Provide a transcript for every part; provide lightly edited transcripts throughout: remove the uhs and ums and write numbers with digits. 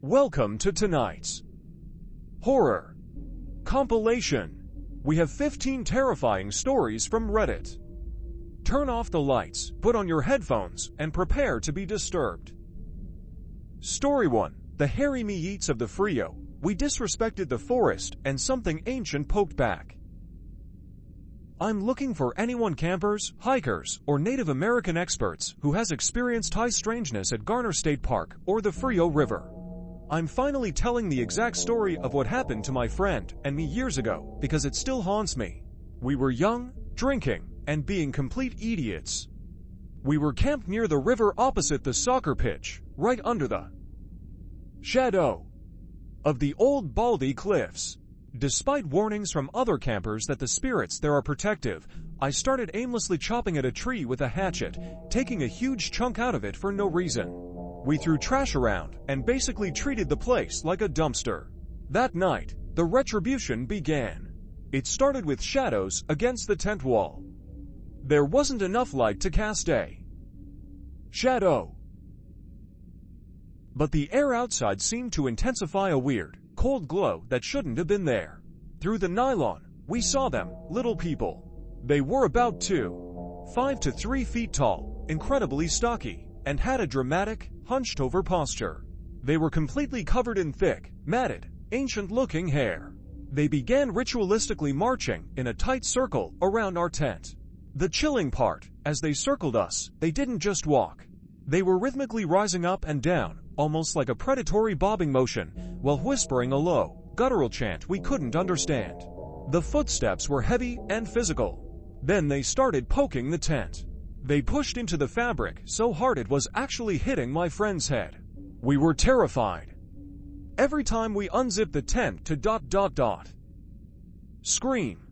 Welcome to tonight's horror compilation. We have 15 terrifying stories from Reddit. Turn off the lights, put on your headphones, and prepare to be disturbed. Story 1. The hairy meats of the Frio. We disrespected the forest, and something ancient poked back. I'm looking for anyone campers, hikers, or Native American experts who has experienced high strangeness at Garner State Park or the Frio River. I'm finally telling the exact story of what happened to my friend and me years ago because it still haunts me. We were young, drinking, and being complete idiots. We were camped near the river opposite the soccer pitch, right under the shadow of the old Baldy Cliffs. Despite warnings from other campers that the spirits there are protective, I started aimlessly chopping at a tree with a hatchet, taking a huge chunk out of it for no reason. We threw trash around and basically treated the place like a dumpster. That night, the retribution began. It started with shadows against the tent wall. There wasn't enough light to cast a shadow, but the air outside seemed to intensify a weird, cold glow that shouldn't have been there. Through the nylon, we saw them, little people. They were about 2.5 to 3 feet tall, incredibly stocky, and had a dramatic, hunched-over posture. They were completely covered in thick, matted, ancient-looking hair. They began ritualistically marching in a tight circle around our tent. The chilling part, as they circled us, they didn't just walk. They were rhythmically rising up and down, almost like a predatory bobbing motion, while whispering a low, guttural chant we couldn't understand. The footsteps were heavy and physical. Then they started poking the tent. They pushed into the fabric so hard it was actually hitting my friend's head. We were terrified. Every time we unzipped the tent to scream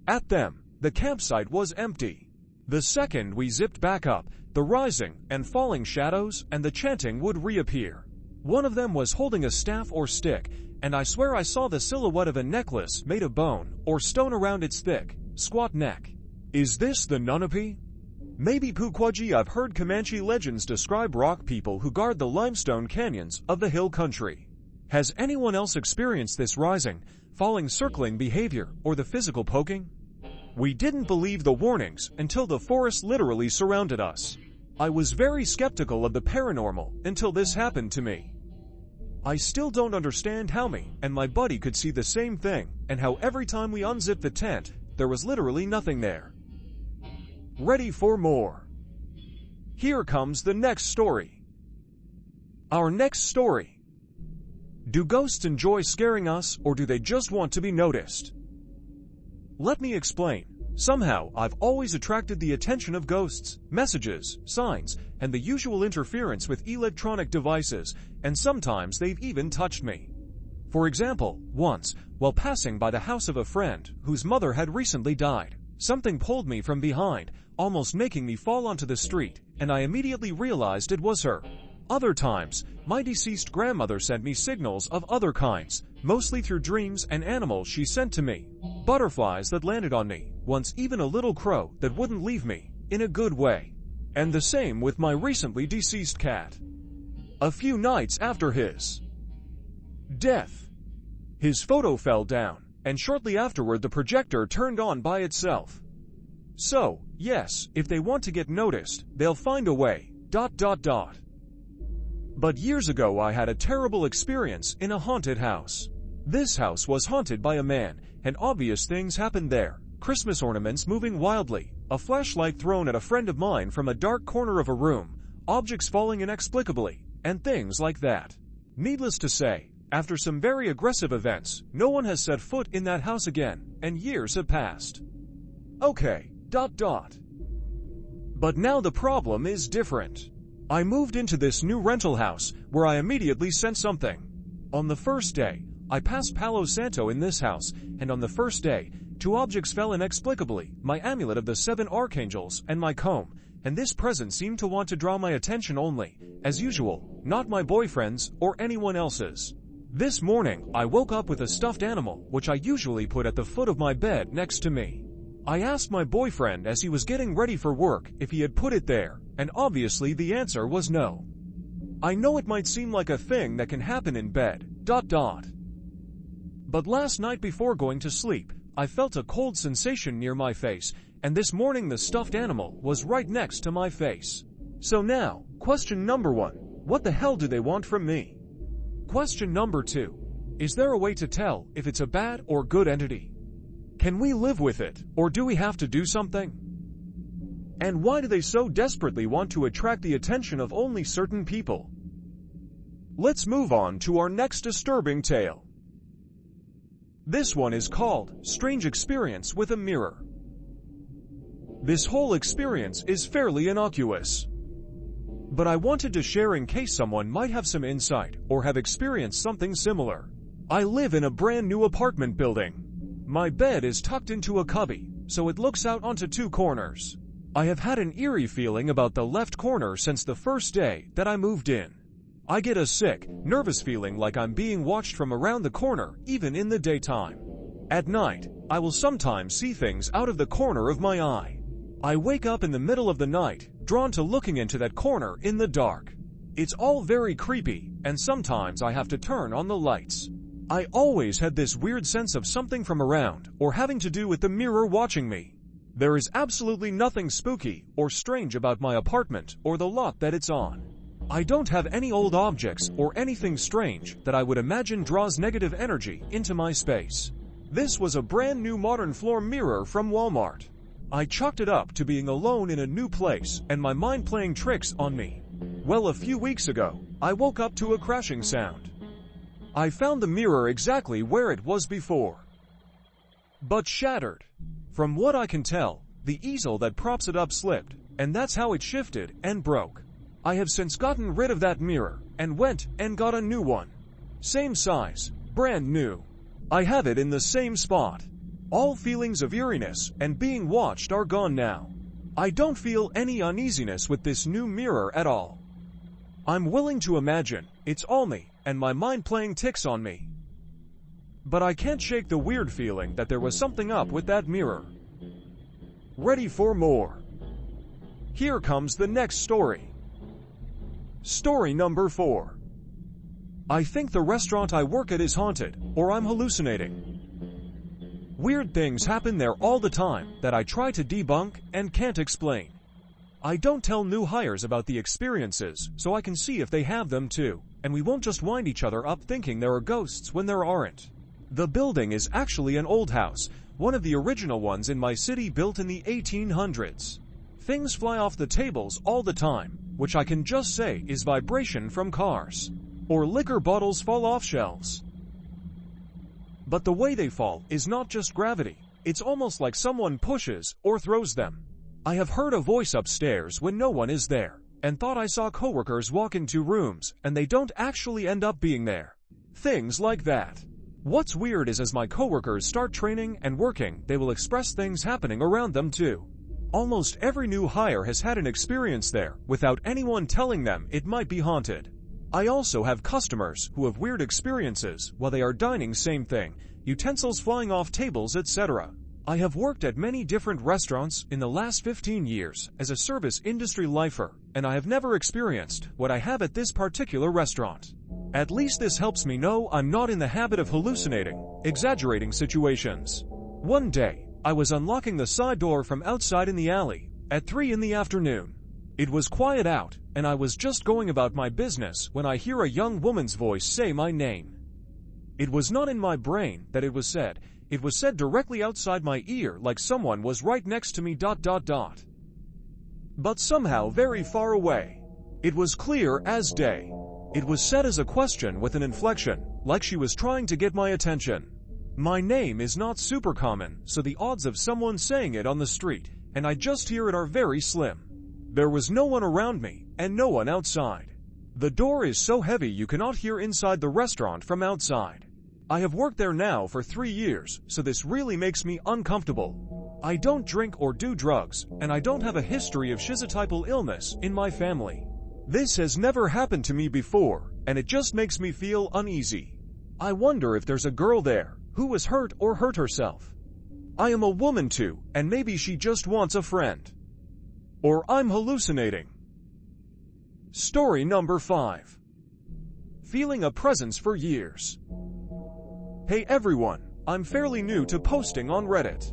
at them, the campsite was empty. The second we zipped back up, the rising and falling shadows and the chanting would reappear. One of them was holding a staff or stick, and I swear I saw the silhouette of a necklace made of bone or stone around its thick, squat neck. Is this the Nunapi? Maybe Pukwaji. I've heard Comanche legends describe rock people who guard the limestone canyons of the hill country. Has anyone else experienced this rising, falling, circling behavior or the physical poking? We didn't believe the warnings until the forest literally surrounded us. I was very skeptical of the paranormal until this happened to me. I still don't understand how me and my buddy could see the same thing and how every time we unzipped the tent, there was literally nothing there. Ready for more? Here comes the next story. Our next story. Do ghosts enjoy scaring us or do they just want to be noticed? Let me explain. Somehow, I've always attracted the attention of ghosts, messages, signs, and the usual interference with electronic devices, and sometimes they've even touched me. For example, once, while passing by the house of a friend whose mother had recently died, something pulled me from behind, almost making me fall onto the street, and I immediately realized it was her. Other times, my deceased grandmother sent me signals of other kinds, mostly through dreams and animals she sent to me. Butterflies that landed on me, once even a little crow that wouldn't leave me, in a good way. And the same with my recently deceased cat. A few nights after his death, his photo fell down, and shortly afterward the projector turned on by itself. So, yes, if they want to get noticed, they'll find a way, ... But years ago I had a terrible experience in a haunted house. This house was haunted by a man, and obvious things happened there. Christmas ornaments moving wildly, a flashlight thrown at a friend of mine from a dark corner of a room, objects falling inexplicably, and things like that. Needless to say, after some very aggressive events, no one has set foot in that house again, and years have passed. Okay, ... But now the problem is different. I moved into this new rental house, where I immediately sensed something. On the first day, I passed Palo Santo in this house, and on the first day, 2 objects fell inexplicably, my amulet of the 7 archangels and my comb, and this present seemed to want to draw my attention only, as usual, not my boyfriend's or anyone else's. This morning, I woke up with a stuffed animal, which I usually put at the foot of my bed next to me. I asked my boyfriend as he was getting ready for work if he had put it there, and obviously the answer was no. I know it might seem like a thing that can happen in bed, ... But last night before going to sleep, I felt a cold sensation near my face, and this morning the stuffed animal was right next to my face. So now, question number 1, what the hell do they want from me? Question number 2, is there a way to tell if it's a bad or good entity? Can we live with it, or do we have to do something? And why do they so desperately want to attract the attention of only certain people? Let's move on to our next disturbing tale. This one is called Strange Experience with a Mirror. This whole experience is fairly innocuous, but I wanted to share in case someone might have some insight or have experienced something similar. I live in a brand new apartment building. My bed is tucked into a cubby, so it looks out onto 2 corners. I have had an eerie feeling about the left corner since the first day that I moved in. I get a sick, nervous feeling like I'm being watched from around the corner, even in the daytime. At night, I will sometimes see things out of the corner of my eye. I wake up in the middle of the night, drawn to looking into that corner in the dark. It's all very creepy, and sometimes I have to turn on the lights. I always had this weird sense of something from around, or having to do with the mirror watching me. There is absolutely nothing spooky or strange about my apartment or the lot that it's on. I don't have any old objects or anything strange that I would imagine draws negative energy into my space. This was a brand new modern floor mirror from Walmart. I chalked it up to being alone in a new place and my mind playing tricks on me. Well, a few weeks ago, I woke up to a crashing sound. I found the mirror exactly where it was before, but shattered. From what I can tell, the easel that props it up slipped, and that's how it shifted and broke. I have since gotten rid of that mirror and went and got a new one. Same size, brand new. I have it in the same spot. All feelings of eeriness and being watched are gone now. I don't feel any uneasiness with this new mirror at all. I'm willing to imagine it's all me and my mind playing tricks on me. But I can't shake the weird feeling that there was something up with that mirror. Ready for more? Here comes the next story. Story number 4. I think the restaurant I work at is haunted, or I'm hallucinating. Weird things happen there all the time that I try to debunk and can't explain. I don't tell new hires about the experiences so I can see if they have them too, and we won't just wind each other up thinking there are ghosts when there aren't. The building is actually an old house, one of the original ones in my city built in the 1800s. Things fly off the tables all the time, which I can just say is vibration from cars. Or liquor bottles fall off shelves. But the way they fall is not just gravity, it's almost like someone pushes or throws them. I have heard a voice upstairs when no one is there, and thought I saw coworkers walk into rooms and they don't actually end up being there. Things like that. What's weird is as my coworkers start training and working, they will express things happening around them too. Almost every new hire has had an experience there without anyone telling them it might be haunted. I also have customers who have weird experiences while they are dining, same thing, utensils flying off tables, etc. I have worked at many different restaurants in the last 15 years as a service industry lifer, and I have never experienced what I have at this particular restaurant. At least this helps me know I'm not in the habit of hallucinating, exaggerating situations. One day, I was unlocking the side door from outside in the alley at 3 in the afternoon. It was quiet out, and I was just going about my business when I hear a young woman's voice say my name. It was not in my brain that it was said directly outside my ear like someone was right next to me ... But somehow very far away. It was clear as day. It was said as a question with an inflection, like she was trying to get my attention. My name is not super common, so the odds of someone saying it on the street, and I just hear it, are very slim. There was no one around me, and no one outside. The door is so heavy you cannot hear inside the restaurant from outside. I have worked there now for 3 years, so this really makes me uncomfortable. I don't drink or do drugs, and I don't have a history of schizotypal illness in my family. This has never happened to me before, and it just makes me feel uneasy. I wonder if there's a girl there who was hurt or hurt herself. I am a woman too, and maybe she just wants a friend. Or I'm hallucinating. Story number 5. Feeling a presence for years. Hey everyone, I'm fairly new to posting on Reddit.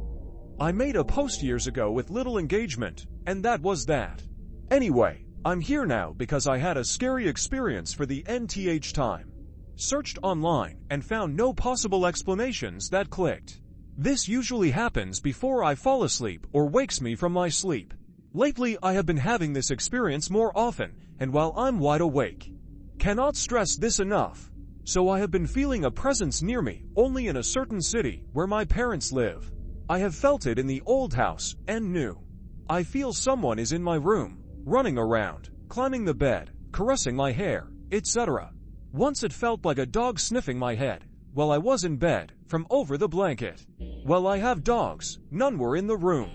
I made a post years ago with little engagement, and that was that. Anyway, I'm here now because I had a scary experience for the nth time. Searched online and found no possible explanations that clicked. This usually happens before I fall asleep or wakes me from my sleep. Lately I have been having this experience more often, and while I'm wide awake. Cannot stress this enough. So I have been feeling a presence near me only in a certain city where my parents live. I have felt it in the old house and new. I feel someone is in my room, running around, climbing the bed, caressing my hair, etc. Once it felt like a dog sniffing my head while I was in bed from over the blanket. Well, I have dogs, none were in the room.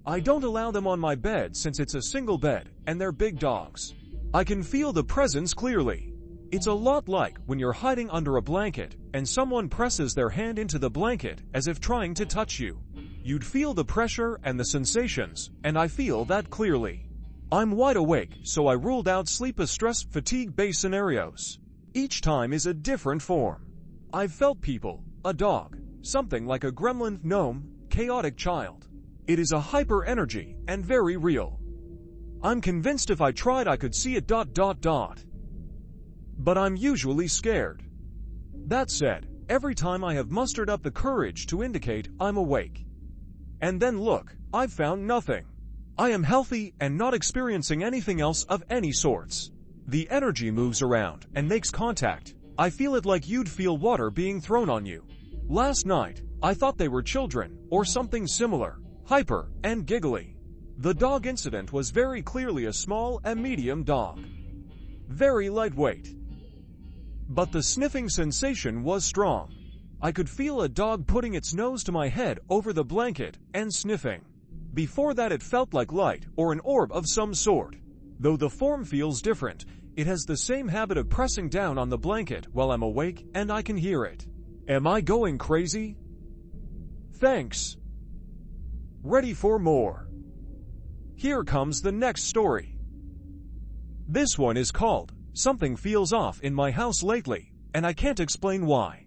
I don't allow them on my bed since it's a single bed and they're big dogs. I can feel the presence clearly. It's a lot like when you're hiding under a blanket and someone presses their hand into the blanket as if trying to touch you. You'd feel the pressure and the sensations, and I feel that clearly. I'm wide awake, so I ruled out sleep as stress, fatigue-based scenarios. Each time is a different form. I've felt people, a dog, something like a gremlin, gnome, chaotic child. It is a hyper energy and very real. I'm convinced if I tried I could see it ... But I'm usually scared. That said, every time I have mustered up the courage to indicate I'm awake. And then look, I've found nothing. I am healthy and not experiencing anything else of any sorts. The energy moves around and makes contact. I feel it like you'd feel water being thrown on you. Last night, I thought they were children or something similar, hyper and giggly. The dog incident was very clearly a small and medium dog. Very lightweight. But the sniffing sensation was strong. I could feel a dog putting its nose to my head over the blanket and sniffing. Before that it felt like light or an orb of some sort. Though the form feels different, it has the same habit of pressing down on the blanket while I'm awake and I can hear it. Am I going crazy? Thanks. Ready for more? Here comes the next story. This one is called, Something Feels Off in My House Lately, and I can't explain why.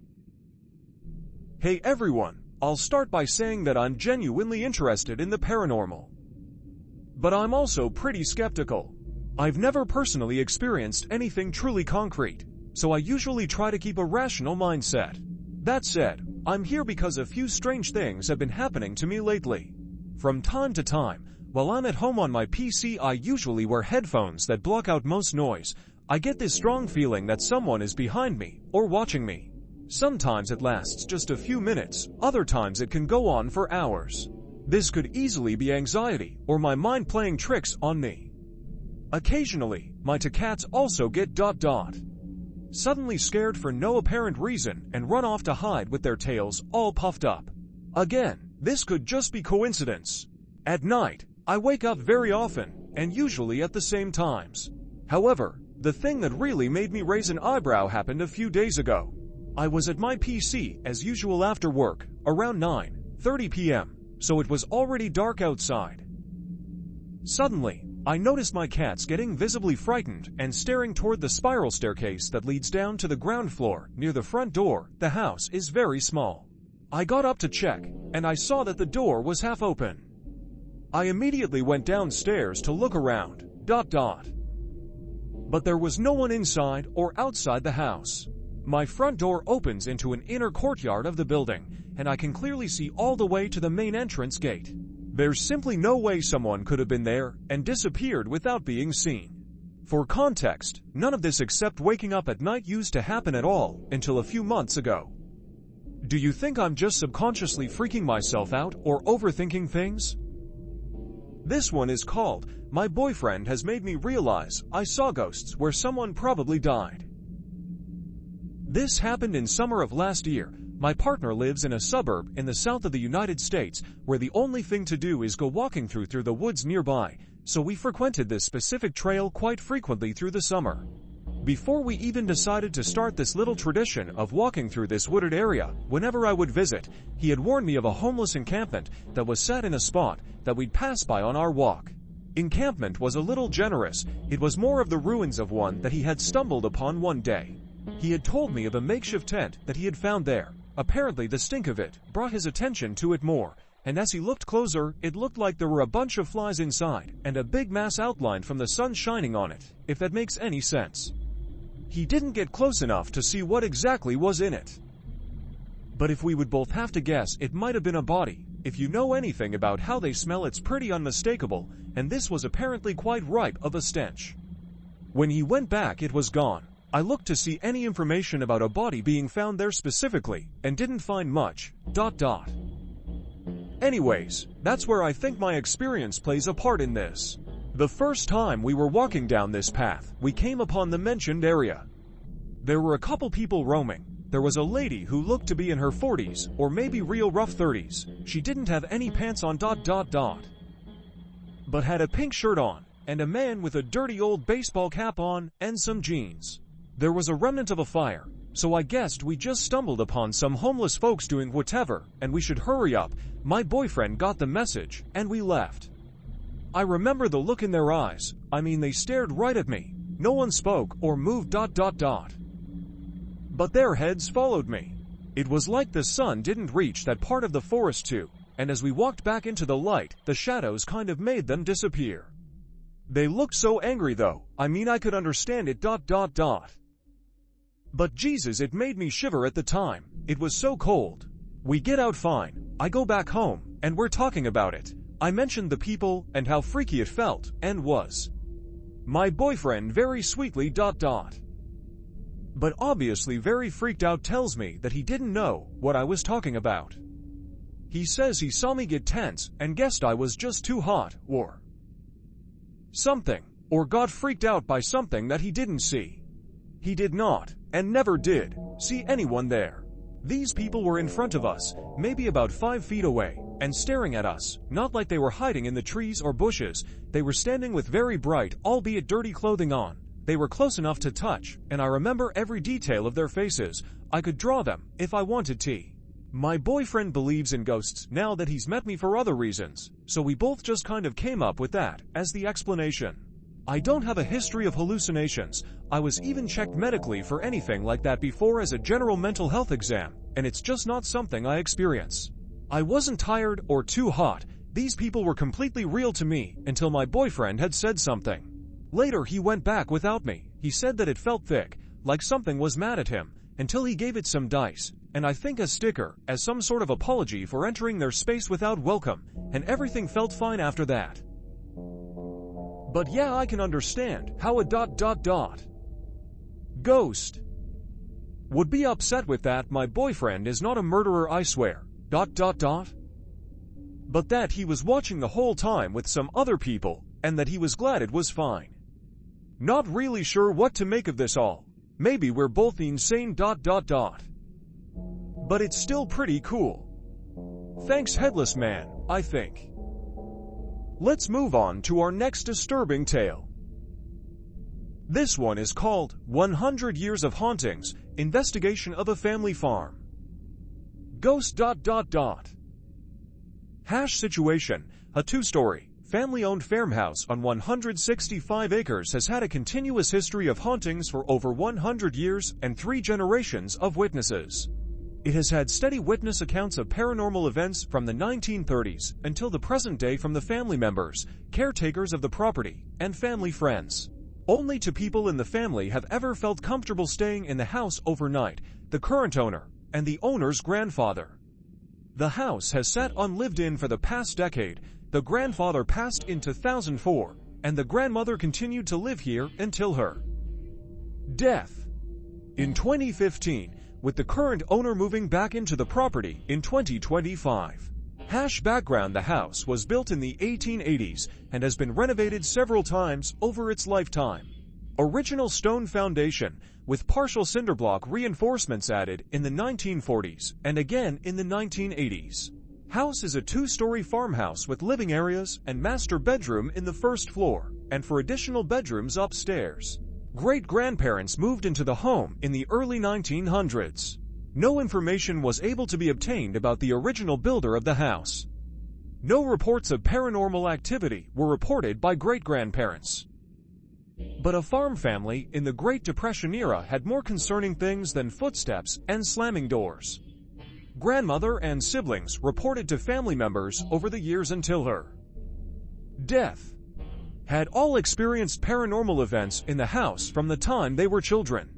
Hey everyone, I'll start by saying that I'm genuinely interested in the paranormal. But I'm also pretty skeptical. I've never personally experienced anything truly concrete, so I usually try to keep a rational mindset. That said, I'm here because a few strange things have been happening to me lately. From time to time, while I'm at home on my PC, I usually wear headphones that block out most noise. I get this strong feeling that someone is behind me or watching me. Sometimes it lasts just a few minutes, other times it can go on for hours. This could easily be anxiety or my mind playing tricks on me. Occasionally, my two cats also get ... suddenly scared for no apparent reason and run off to hide with their tails all puffed up. Again, this could just be coincidence. At night, I wake up very often, and usually at the same times. However, the thing that really made me raise an eyebrow happened a few days ago. I was at my PC as usual after work, around 9:30 p.m., so it was already dark outside. Suddenly, I noticed my cats getting visibly frightened and staring toward the spiral staircase that leads down to the ground floor near the front door. The house is very small. I got up to check, and I saw that the door was half open. I immediately went downstairs to look around, ... But there was no one inside or outside the house. My front door opens into an inner courtyard of the building, and I can clearly see all the way to the main entrance gate. There's simply no way someone could have been there and disappeared without being seen. For context, none of this except waking up at night used to happen at all until a few months ago. Do you think I'm just subconsciously freaking myself out or overthinking things? This one is called, My Boyfriend Has Made Me Realize I Saw Ghosts Where Someone Probably Died. This happened in summer of last year. My partner lives in a suburb in the south of the United States where the only thing to do is go walking through the woods nearby, so we frequented this specific trail quite frequently through the summer. Before we even decided to start this little tradition of walking through this wooded area, whenever I would visit, he had warned me of a homeless encampment that was set in a spot that we'd pass by on our walk. Encampment was a little generous. It was more of the ruins of one that he had stumbled upon one day. He had told me of a makeshift tent that he had found there. Apparently the stink of it brought his attention to it more, and as he looked closer, it looked like there were a bunch of flies inside, and a big mass outlined from the sun shining on it, if that makes any sense. He didn't get close enough to see what exactly was in it. But if we would both have to guess, it might have been a body. If you know anything about how they smell, it's pretty unmistakable, and this was apparently quite ripe of a stench. When he went back, it was gone. I looked to see any information about a body being found there specifically, and didn't find much. Anyways, that's where I think my experience plays a part in this. The first time we were walking down this path, we came upon the mentioned area. There were a couple people roaming. There was a lady who looked to be in her 40s, or maybe real rough 30s. She didn't have any pants on but had a pink shirt on, and a man with a dirty old baseball cap on, and some jeans. There was a remnant of a fire, so I guessed we just stumbled upon some homeless folks doing whatever, and we should hurry up. My boyfriend got the message, and we left. I remember the look in their eyes. I mean, they stared right at me. No one spoke or moved. But their heads followed me. It was like the sun didn't reach that part of the forest too, and as we walked back into the light, the shadows kind of made them disappear. They looked so angry though. I mean, I could understand it. But Jesus, it made me shiver at the time. It was so cold. We get out fine. I go back home, and we're talking about it. I mentioned the people and how freaky it felt, and was. My boyfriend very sweetly but obviously very freaked out tells me that he didn't know what I was talking about. He says he saw me get tense and guessed I was just too hot, or something, or got freaked out by something that he didn't see. He did not, and never did, see anyone there. These people were in front of us, maybe about 5 feet away, and staring at us, not like they were hiding in the trees or bushes. They were standing with very bright, albeit dirty clothing on. They were close enough to touch, and I remember every detail of their faces. I could draw them, if I wanted to. My boyfriend believes in ghosts now that he's met me for other reasons, so we both just kind of came up with that as the explanation. I don't have a history of hallucinations. I was even checked medically for anything like that before as a general mental health exam, and it's just not something I experience. I wasn't tired or too hot. These people were completely real to me until my boyfriend had said something. Later he went back without me. He said that it felt thick, like something was mad at him, until he gave it some dice, and I think a sticker, as some sort of apology for entering their space without welcome, and everything felt fine after that. But yeah, I can understand how a ghost would be upset with that. My boyfriend is not a murderer, I swear. But that he was watching the whole time with some other people, and that he was glad it was fine. Not really sure what to make of this all. Maybe we're both insane. But it's still pretty cool. Thanks, Headless Man, I think. Let's move on to our next disturbing tale. This one is called 100 Years of Hauntings, Investigation of a Family Farm. Ghost. Hash situation, a 2-story, family-owned farmhouse on 165 acres has had a continuous history of hauntings for over 100 years and 3 generations of witnesses. It has had steady witness accounts of paranormal events from the 1930s until the present day from the family members, caretakers of the property, and family friends. Only 2 people in the family have ever felt comfortable staying in the house overnight: the current owner and the owner's grandfather. The house has sat unlived in for the past decade. The grandfather passed in 2004, and the grandmother continued to live here until her death in 2015, with the current owner moving back into the property in 2025. Hash background: the house was built in the 1880s and has been renovated several times over its lifetime. Original stone foundation with partial cinderblock reinforcements added in the 1940s and again in the 1980s. House is a 2-story farmhouse with living areas and master bedroom in the 1st floor, and for additional bedrooms upstairs. Great-grandparents moved into the home in the early 1900s. No information was able to be obtained about the original builder of the house. No reports of paranormal activity were reported by great-grandparents. But a farm family in the Great Depression era had more concerning things than footsteps and slamming doors. Grandmother and siblings reported to family members over the years until her death had all experienced paranormal events in the house from the time they were children.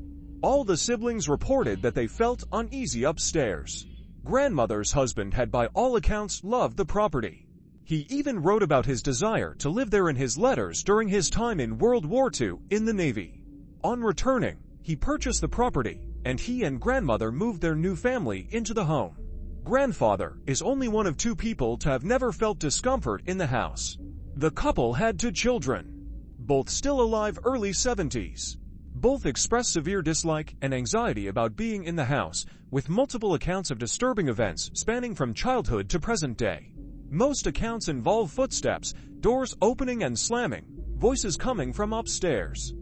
All the siblings reported that they felt uneasy upstairs. Grandmother's husband had by all accounts loved the property. He even wrote about his desire to live there in his letters during his time in World War II in the Navy. On returning, he purchased the property, and he and grandmother moved their new family into the home. Grandfather is only one of 2 people to have never felt discomfort in the house. The couple had 2 children, both still alive, early 70s. Both expressed severe dislike and anxiety about being in the house, with multiple accounts of disturbing events spanning from childhood to present day. Most accounts involve footsteps, doors opening and slamming, voices coming from upstairs.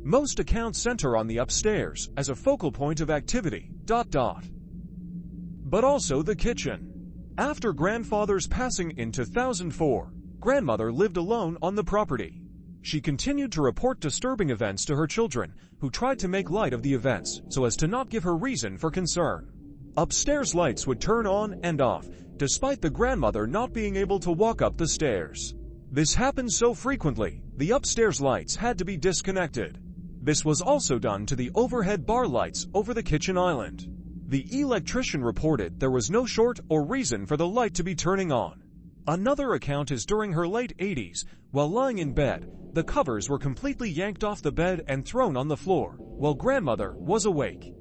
Most accounts center on the upstairs as a focal point of activity, but also the kitchen. After grandfather's passing in 2004, grandmother lived alone on the property. She continued to report disturbing events to her children, who tried to make light of the events so as to not give her reason for concern. Upstairs lights would turn on and off, despite the grandmother not being able to walk up the stairs. This happened so frequently, the upstairs lights had to be disconnected. This was also done to the overhead bar lights over the kitchen island. The electrician reported there was no short or reason for the light to be turning on. Another account is during her late 80s, while lying in bed, the covers were completely yanked off the bed and thrown on the floor, while grandmother was awake.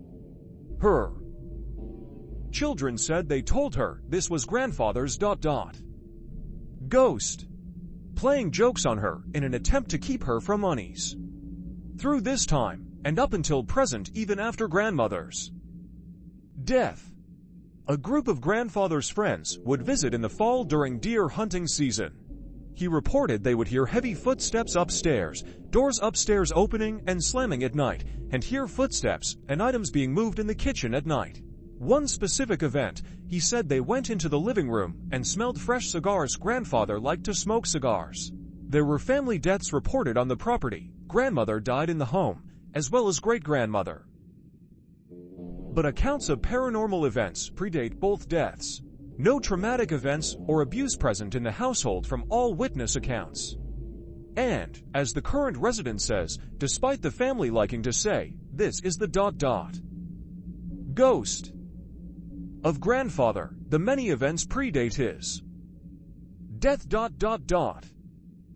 Her children said they told her this was grandfather's ghost playing jokes on her in an attempt to keep her from unease. Through this time, and up until present, even after grandmother's death, a group of grandfather's friends would visit in the fall during deer hunting season. He reported they would hear heavy footsteps upstairs, doors upstairs opening and slamming at night, and hear footsteps and items being moved in the kitchen at night. One specific event, he said they went into the living room and smelled fresh cigars. Grandfather liked to smoke cigars. There were family deaths reported on the property. Grandmother died in the home, as well as great-grandmother. But accounts of paranormal events predate both deaths. No traumatic events or abuse present in the household from all witness accounts. And, as the current resident says, despite the family liking to say, this is the ghost of grandfather, the many events predate his death.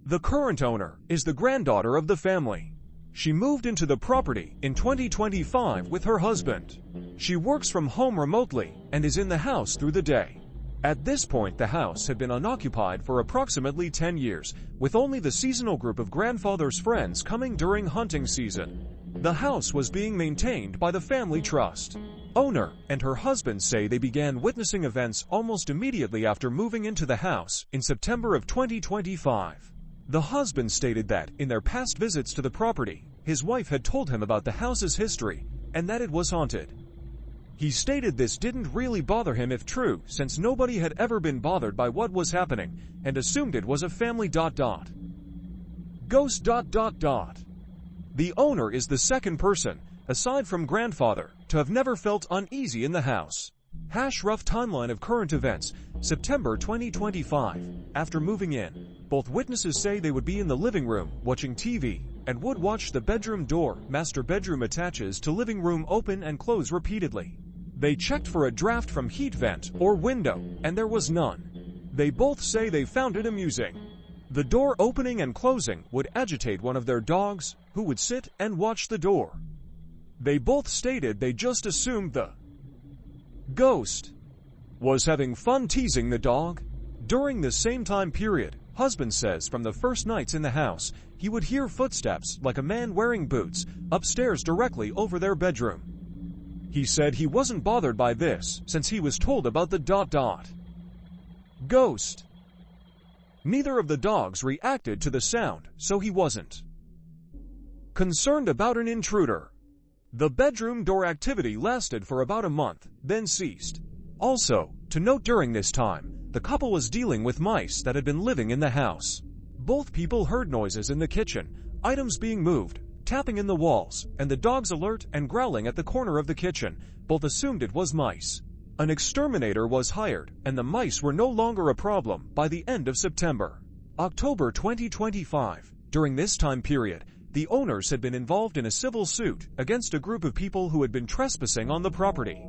The current owner is the granddaughter of the family. She moved into the property in 2025 with her husband. She works from home remotely and is in the house through the day. At this point, the house had been unoccupied for approximately 10 years, with only the seasonal group of grandfather's friends coming during hunting season. The house was being maintained by the family trust. Owner and her husband say they began witnessing events almost immediately after moving into the house in September of 2025. The husband stated that, in their past visits to the property, his wife had told him about the house's history and that it was haunted. He stated this didn't really bother him if true, since nobody had ever been bothered by what was happening and assumed it was a family ghost. The owner is the second person, aside from grandfather, to have never felt uneasy in the house. Rough timeline of current events, September 2025. After moving in, both witnesses say they would be in the living room watching TV and would watch the bedroom door, master bedroom attaches to living room, open and close repeatedly. They checked for a draft from heat vent or window, and there was none. They both say they found it amusing. The door opening and closing would agitate one of their dogs, who would sit and watch the door. They both stated they just assumed the ghost was having fun teasing the dog. During the same time period, husband says from the first nights in the house, he would hear footsteps like a man wearing boots upstairs directly over their bedroom. He said he wasn't bothered by this since he was told about the ghost. Neither of the dogs reacted to the sound, so he wasn't concerned about an intruder. The bedroom door activity lasted for about a month, then ceased. Also, to note during this time, the couple was dealing with mice that had been living in the house. Both people heard noises in the kitchen, items being moved, tapping in the walls, and the dogs alert and growling at the corner of the kitchen. Both assumed it was mice. An exterminator was hired, and the mice were no longer a problem by the end of September. October 2025. During this time period, the owners had been involved in a civil suit against a group of people who had been trespassing on the property.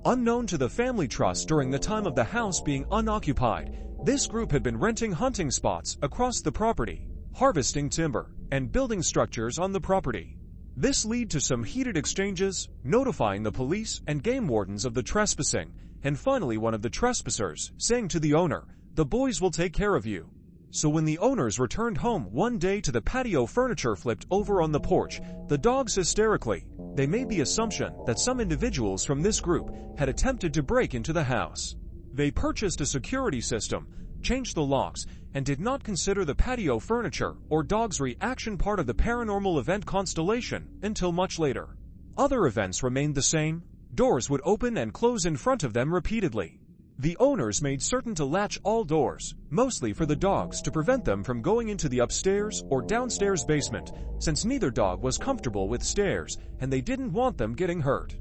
Unknown to the family trust during the time of the house being unoccupied, this group had been renting hunting spots across the property, harvesting timber, and building structures on the property. This led to some heated exchanges, notifying the police and game wardens of the trespassing, and finally one of the trespassers saying to the owner, "The boys will take care of you." So when the owners returned home one day to the patio furniture flipped over on the porch, the dogs hysterically, they made the assumption that some individuals from this group had attempted to break into the house. They purchased a security system, changed the locks, and did not consider the patio furniture or dog's reaction part of the paranormal event constellation until much later. Other events remained the same. Doors would open and close in front of them repeatedly. The owners made certain to latch all doors, mostly for the dogs to prevent them from going into the upstairs or downstairs basement, since neither dog was comfortable with stairs and they didn't want them getting hurt.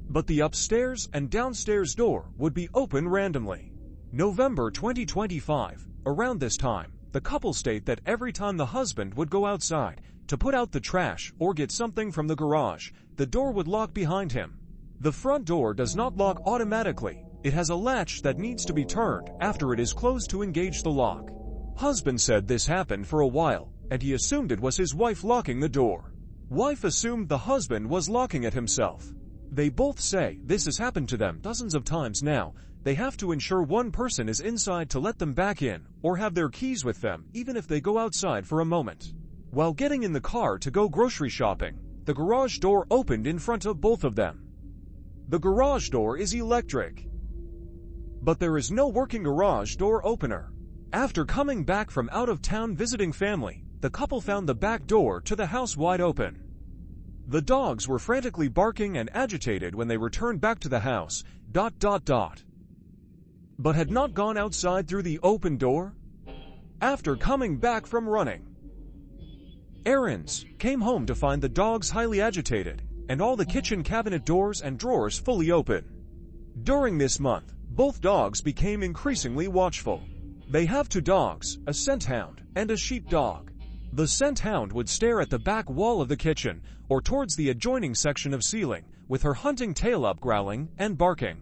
But the upstairs and downstairs door would be open randomly. November 2025. Around this time, the couple state that every time the husband would go outside to put out the trash or get something from the garage, the door would lock behind him. The front door does not lock automatically. It has a latch that needs to be turned after it is closed to engage the lock. Husband said this happened for a while, and he assumed it was his wife locking the door. Wife assumed the husband was locking it himself. They both say this has happened to them dozens of times now. They have to ensure one person is inside to let them back in, or have their keys with them even if they go outside for a moment. While getting in the car to go grocery shopping, the garage door opened in front of both of them. The garage door is electric, but there is no working garage door opener. After coming back from out of town visiting family, the couple found the back door to the house wide open. The dogs were frantically barking and agitated when they returned back to the house, but had not gone outside through the open door. After coming back from running errands, came home to find the dogs highly agitated and all the kitchen cabinet doors and drawers fully open. During this month, both dogs became increasingly watchful. They have two dogs, a scent hound and a sheepdog. The scent hound would stare at the back wall of the kitchen or towards the adjoining section of ceiling, with her hunting tail up growling and barking.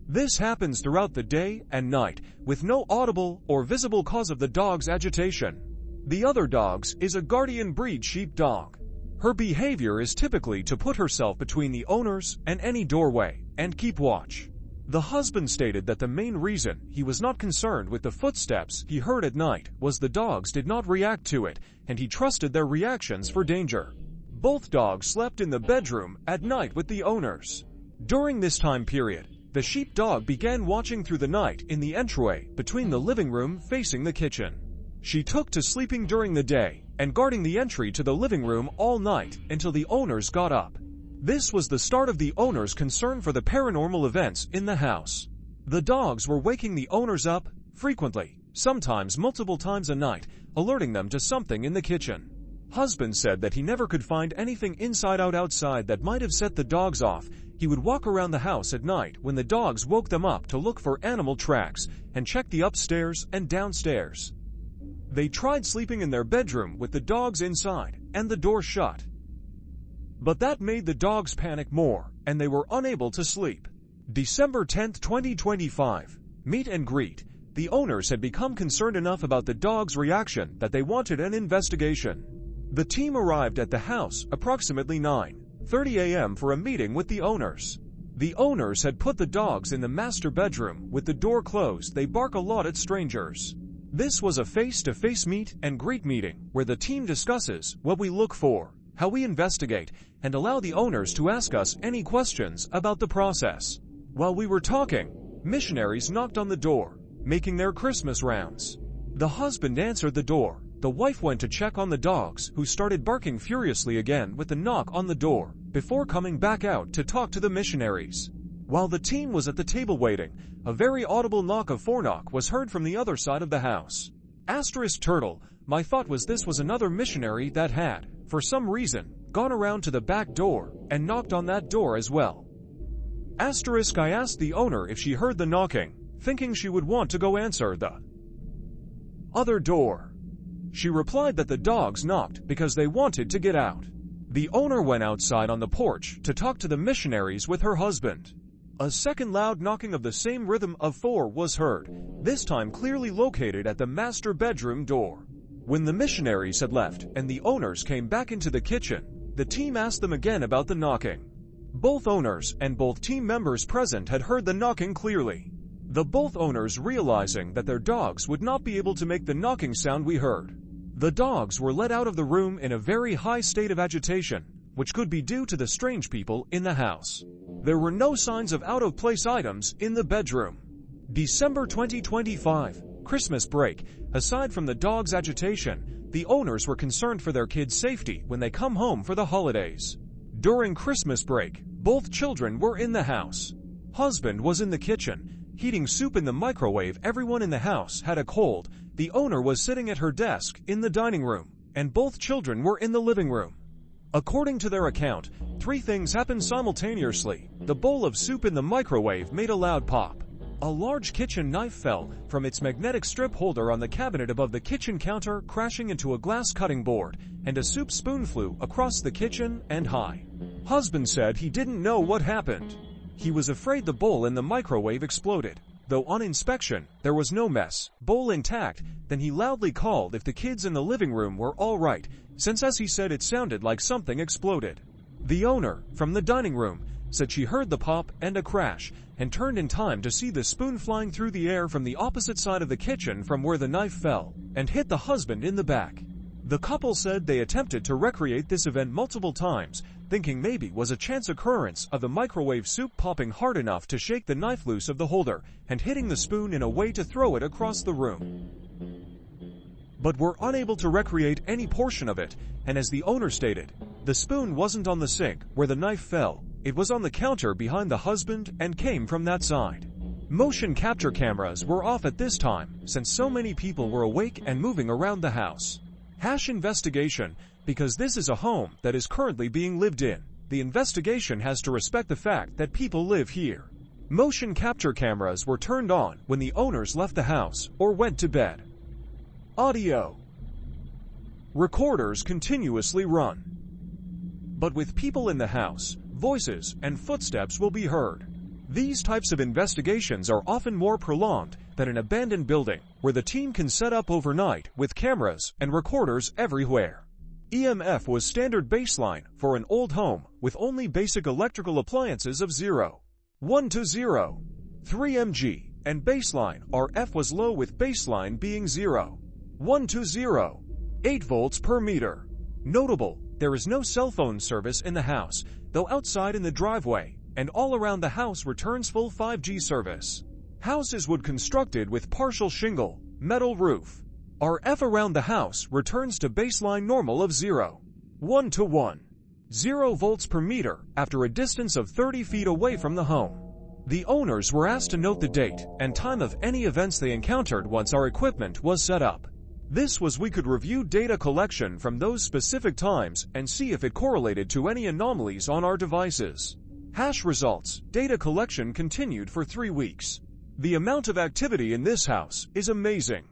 This happens throughout the day and night, with no audible or visible cause of the dog's agitation. The other dog's is a guardian breed sheepdog. Her behavior is typically to put herself between the owners and any doorway and keep watch. The husband stated that the main reason he was not concerned with the footsteps he heard at night was the dogs did not react to it, and he trusted their reactions for danger. Both dogs slept in the bedroom at night with the owners. During this time period, the sheepdog began watching through the night in the entryway between the living room facing the kitchen. She took to sleeping during the day and guarding the entry to the living room all night until the owners got up. This was the start of the owners' concern for the paranormal events in the house. The dogs were waking the owners up frequently, sometimes multiple times a night, alerting them to something in the kitchen. Husband said that he never could find anything inside out outside that might have set the dogs off. He would walk around the house at night when the dogs woke them up to look for animal tracks and check the upstairs and downstairs. They tried sleeping in their bedroom with the dogs inside and the door shut. But that made the dogs panic more, and they were unable to sleep. December 10, 2025. Meet and greet. The owners had become concerned enough about the dog's reaction that they wanted an investigation. The team arrived at the house approximately 9:30 a.m. for a meeting with the owners. The owners had put the dogs in the master bedroom with the door closed. They bark a lot at strangers. This was a face-to-face meet and greet meeting where the team discusses what we look for, how we investigate, and allow the owners to ask us any questions about the process. While we were talking, missionaries knocked on the door, making their Christmas rounds. The husband answered the door. The wife went to check on the dogs, who started barking furiously again with the knock on the door, before coming back out to talk to the missionaries. While the team was at the table waiting, a very audible knock of foreknock was heard from the other side of the house. Turtle, my thought was this was another missionary that had, for some reason, gone around to the back door and knocked on that door as well. I asked the owner if she heard the knocking, thinking she would want to go answer the other door. She replied that the dogs knocked because they wanted to get out. The owner went outside on the porch to talk to the missionaries with her husband. A second loud knocking of the same rhythm of 4 was heard, this time clearly located at the master bedroom door. When the missionaries had left and the owners came back into the kitchen, the team asked them again about the knocking. Both owners and both team members present had heard the knocking clearly. Both owners realizing that their dogs would not be able to make the knocking sound we heard. The dogs were let out of the room in a very high state of agitation, which could be due to the strange people in the house. There were no signs of out-of-place items in the bedroom. December 2025, Christmas break. Aside from the dogs' agitation, the owners were concerned for their kids' safety when they come home for the holidays. During Christmas break, both children were in the house. Husband was in the kitchen, heating soup in the microwave. Everyone in the house had a cold. The owner was sitting at her desk in the dining room, and both children were in the living room. According to their account, 3 things happened simultaneously. The bowl of soup in the microwave made a loud pop. A large kitchen knife fell from its magnetic strip holder on the cabinet above the kitchen counter, crashing into a glass cutting board, and a soup spoon flew across the kitchen and high. Husband said he didn't know what happened. He was afraid the bowl in the microwave exploded. Though on inspection, there was no mess, bowl intact. Then he loudly called if the kids in the living room were all right, since as he said it sounded like something exploded. The owner, from the dining room, said she heard the pop and a crash, and turned in time to see the spoon flying through the air from the opposite side of the kitchen from where the knife fell, and hit the husband in the back. The couple said they attempted to recreate this event multiple times, thinking maybe was a chance occurrence of the microwave soup popping hard enough to shake the knife loose of the holder and hitting the spoon in a way to throw it across the room. But were unable to recreate any portion of it, and as the owner stated, the spoon wasn't on the sink where the knife fell, it was on the counter behind the husband and came from that side. Motion capture cameras were off at this time, since so many people were awake and moving around the house. Investigation, because this is a home that is currently being lived in. The investigation has to respect the fact that people live here. Motion capture cameras were turned on when the owners left the house or went to bed. Audio recorders continuously run. But with people in the house, voices and footsteps will be heard. These types of investigations are often more prolonged than an abandoned building, where the team can set up overnight with cameras and recorders everywhere. EMF was standard baseline for an old home with only basic electrical appliances of 0, 1 to 0, 3 mg, and baseline RF was low with baseline being 0, 1 to 0, 8 volts per meter. Notable, there is no cell phone service in the house, though outside in the driveway and all around the house returns full 5G service. Houses wood constructed with partial shingle, metal roof. RF around the house returns to baseline normal of 0, 1 to 1, 0 volts per meter after a distance of 30 feet away from the home. The owners were asked to note the date and time of any events they encountered once our equipment was set up. This was we could review data collection from those specific times and see if it correlated to any anomalies on our devices. Results, data collection continued for 3 weeks. The amount of activity in this house is amazing.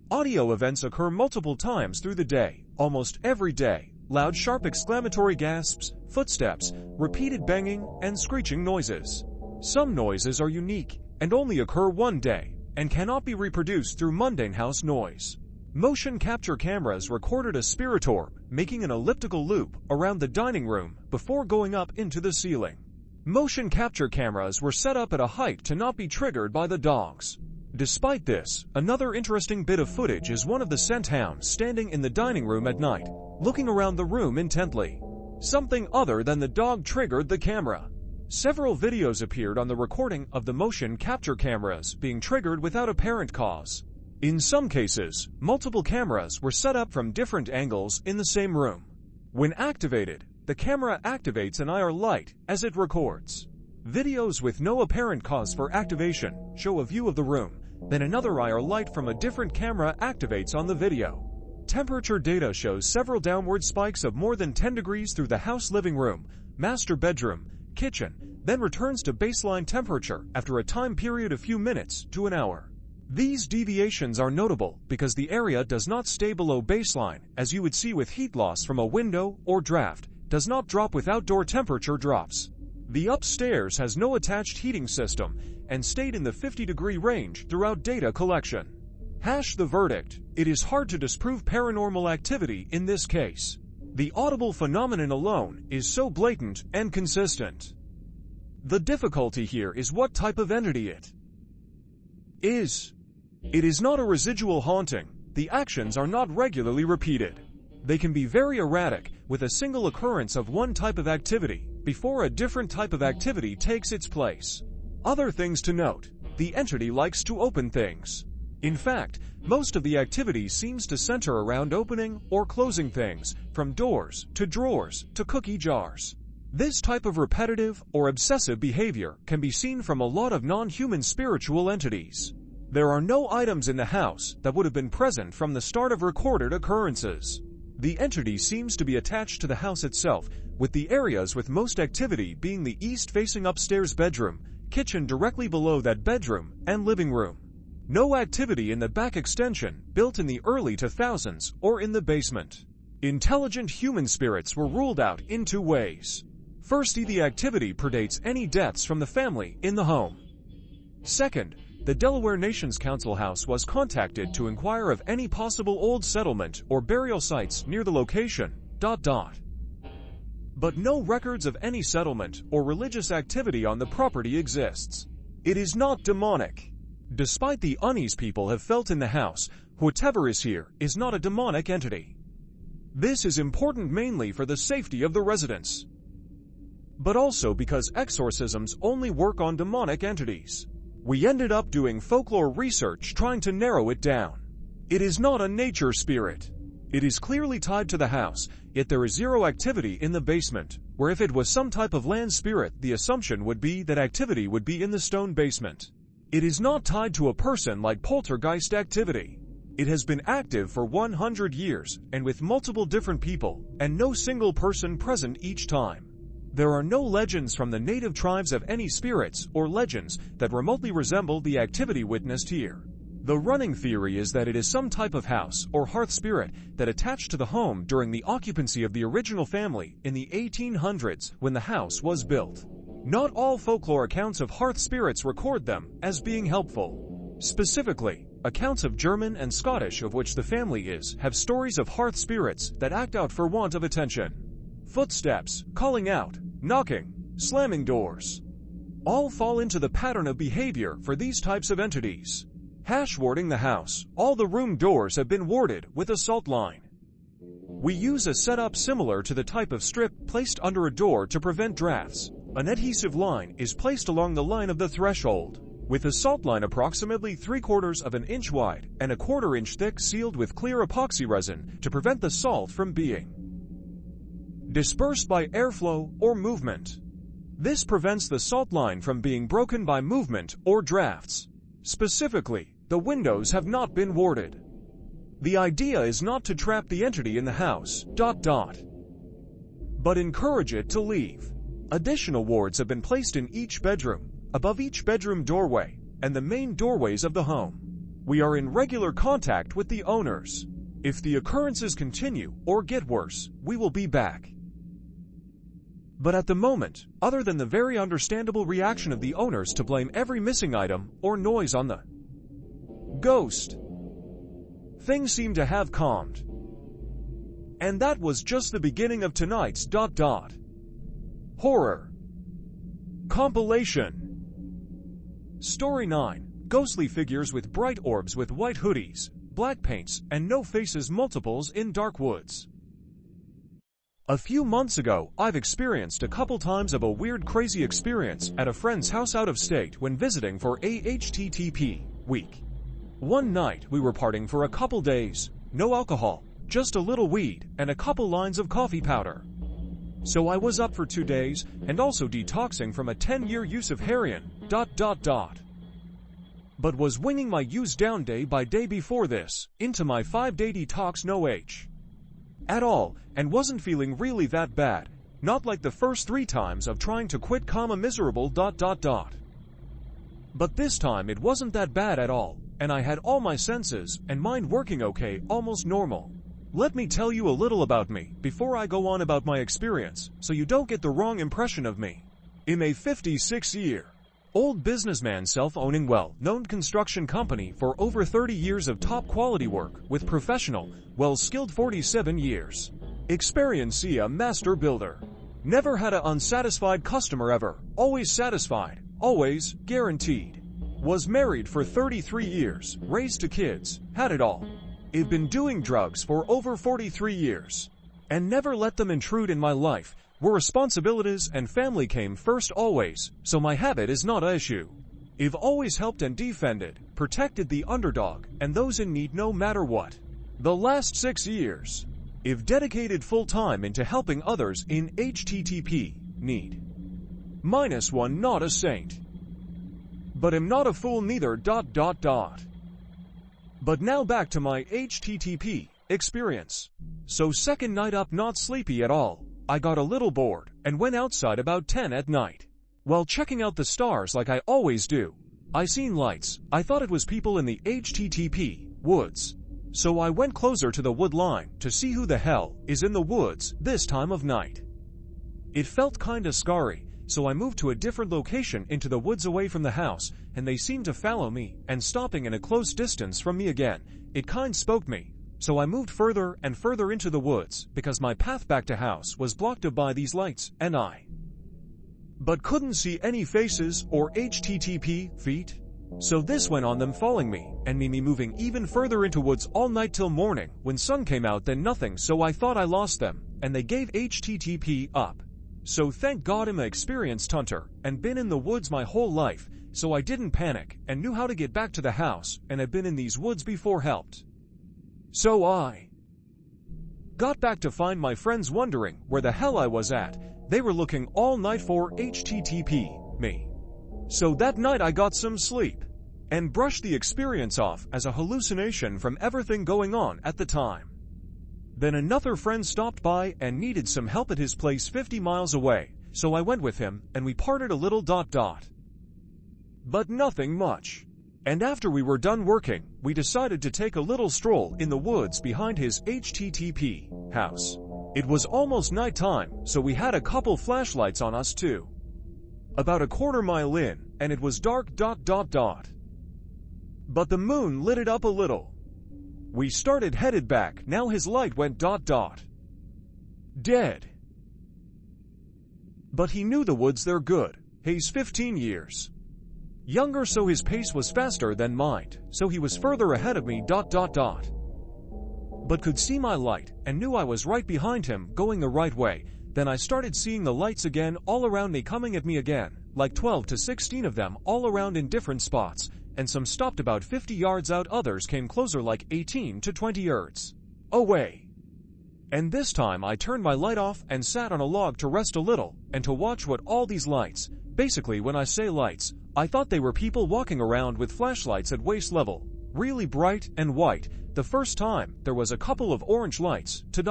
Audio events occur multiple times through the day, almost every day. Loud, sharp exclamatory gasps, footsteps, repeated banging, and screeching noises. Some noises are unique and only occur one day and cannot be reproduced through mundane house noise. Motion capture cameras recorded a spirit orb making an elliptical loop around the dining room before going up into the ceiling. Motion capture cameras were set up at a height to not be triggered by the dogs. Despite this, another interesting bit of footage is one of the scent hounds standing in the dining room at night, looking around the room intently. Something other than the dog triggered the camera. Several videos appeared on the recording of the motion capture cameras being triggered without apparent cause. In some cases, multiple cameras were set up from different angles in the same room. When activated, the camera activates an IR light as it records. Videos with no apparent cause for activation show a view of the room, then another eye or light from a different camera activates on the video. Temperature data shows several downward spikes of more than 10 degrees through the house living room, master bedroom, kitchen, then returns to baseline temperature after a time period of few minutes to an hour. These deviations are notable because the area does not stay below baseline, as you would see with heat loss from a window or draft, does not drop with outdoor temperature drops. The upstairs has no attached heating system and stayed in the 50-degree range throughout data collection. The verdict: it is hard to disprove paranormal activity in this case. The audible phenomenon alone is so blatant and consistent. The difficulty here is what type of entity it is. It is not a residual haunting. The actions are not regularly repeated. They can be very erratic, with a single occurrence of one type of activity before a different type of activity takes its place. Other things to note: the entity likes to open things. In fact, most of the activity seems to center around opening or closing things, from doors to drawers to cookie jars. This type of repetitive or obsessive behavior can be seen from a lot of non-human spiritual entities. There are no items in the house that would have been present from the start of recorded occurrences. The entity seems to be attached to the house itself, with the areas with most activity being the east-facing upstairs bedroom, kitchen directly below that bedroom, and living room. No activity in the back extension, built in the early 2000s, or in the basement. Intelligent human spirits were ruled out in two ways. First, the activity predates any deaths from the family in the home. Second, the Delaware Nations Council House was contacted to inquire of any possible old settlement or burial sites near the location, But no records of any settlement or religious activity on the property exists. It is not demonic. Despite the unease people have felt in the house, whatever is here is not a demonic entity. This is important mainly for the safety of the residents, but also because exorcisms only work on demonic entities. We ended up doing folklore research trying to narrow it down. It is not a nature spirit. It is clearly tied to the house, yet there is zero activity in the basement, where if it was some type of land spirit, the assumption would be that activity would be in the stone basement. It is not tied to a person like poltergeist activity. It has been active for 100 years, and with multiple different people, and no single person present each time. There are no legends from the native tribes of any spirits or legends that remotely resemble the activity witnessed here. The running theory is that it is some type of house or hearth spirit that attached to the home during the occupancy of the original family in the 1800s when the house was built. Not all folklore accounts of hearth spirits record them as being helpful. Specifically, accounts of German and Scottish, of which the family is, have stories of hearth spirits that act out for want of attention. Footsteps, calling out, knocking, slamming doors, all fall into the pattern of behavior for these types of entities. Warding the house, all the room doors have been warded with a salt line. We use a setup similar to the type of strip placed under a door to prevent drafts. An adhesive line is placed along the line of the threshold, with a salt line approximately 3/4 of an inch wide and a 1/4 inch thick, sealed with clear epoxy resin to prevent the salt from being dispersed by airflow or movement. This prevents the salt line from being broken by movement or drafts. Specifically, the windows have not been warded. The idea is not to trap the entity in the house, but encourage it to leave. Additional wards have been placed in each bedroom, above each bedroom doorway, and the main doorways of the home. We are in regular contact with the owners. If the occurrences continue or get worse, we will be back. But at the moment, other than the very understandable reaction of the owners to blame every missing item or noise on the ghost, things seem to have calmed. And that was just the beginning of tonight's horror compilation. Story 9. Ghostly figures with bright orbs with white hoodies, black paints, and no faces, multiples in dark woods. A few months ago, I've experienced a couple times of a weird, crazy experience at a friend's house out of state when visiting for a HTTP week. One night, we were partying for a couple days. No alcohol, just a little weed and a couple lines of coffee powder. So I was up for 2 days and also detoxing from a 10-year use of heroin, But was winging my use down day by day before this, into my 5-day detox no H. At all, and wasn't feeling really that bad, not like the first 3 times of trying to quit miserable. But this time it wasn't that bad at all, and I had all my senses and mind working okay, almost normal. Let me tell you a little about me before I go on about my experience, so you don't get the wrong impression of me. I'm a 56-year-old businessman self-owning well-known construction company for over 30 years of top-quality work with professional, well-skilled 47 years. Experience a master builder. Never had an unsatisfied customer ever, always satisfied, always guaranteed. Was married for 33 years, raised 2 kids, had it all. I've been doing drugs for over 43 years. And never let them intrude in my life, where responsibilities and family came first always, so my habit is not an issue. I've always helped and defended, protected the underdog, and those in need no matter what. The last 6 years, I've dedicated full time into helping others in HTTP, need. -1 not a saint. But am not a fool neither. But now back to my HTTP experience. So second night up not sleepy at all, I got a little bored and went outside about 10 at night. While checking out the stars like I always do, I seen lights. I thought it was people in the HTTP woods. So I went closer to the wood line to see who the hell is in the woods this time of night. It felt kinda scary, so I moved to a different location into the woods away from the house, and they seemed to follow me, and stopping in a close distance from me again. It kind spooked me, so I moved further and further into the woods, because my path back to house was blocked up by these lights, and but couldn't see any faces or HTTP feet. So this went on them following me, and me moving even further into woods all night till morning, when sun came out then nothing, so I thought I lost them, and they gave HTTP up. So thank God I'm an experienced hunter, and been in the woods my whole life, so I didn't panic, and knew how to get back to the house, and had been in these woods before helped. So I got back to find my friends wondering where the hell I was at. They were looking all night for HTTP, me. So that night I got some sleep, and brushed the experience off as a hallucination from everything going on at the time. Then another friend stopped by and needed some help at his place 50 miles away, so I went with him, and we parted a little. But nothing much. And after we were done working, we decided to take a little stroll in the woods behind his HTTP house. It was almost nighttime, so we had a couple flashlights on us too. About a quarter mile in, and it was dark. But the moon lit it up a little. We started headed back, now his light went dead. But he knew the woods they're good. He's 15 years younger, so his pace was faster than mine, so he was further ahead of me. But could see my light, and knew I was right behind him, going the right way. Then I started seeing the lights again all around me, coming at me again, like 12 to 16 of them all around in different spots, and some stopped about 50 yards out, others came closer like 18 to 20 yards away. And this time I turned my light off and sat on a log to rest a little, and to watch what all these lights. Basically, when I say lights, I thought they were people walking around with flashlights at waist level, really bright and white. The first time, there was a couple of orange lights to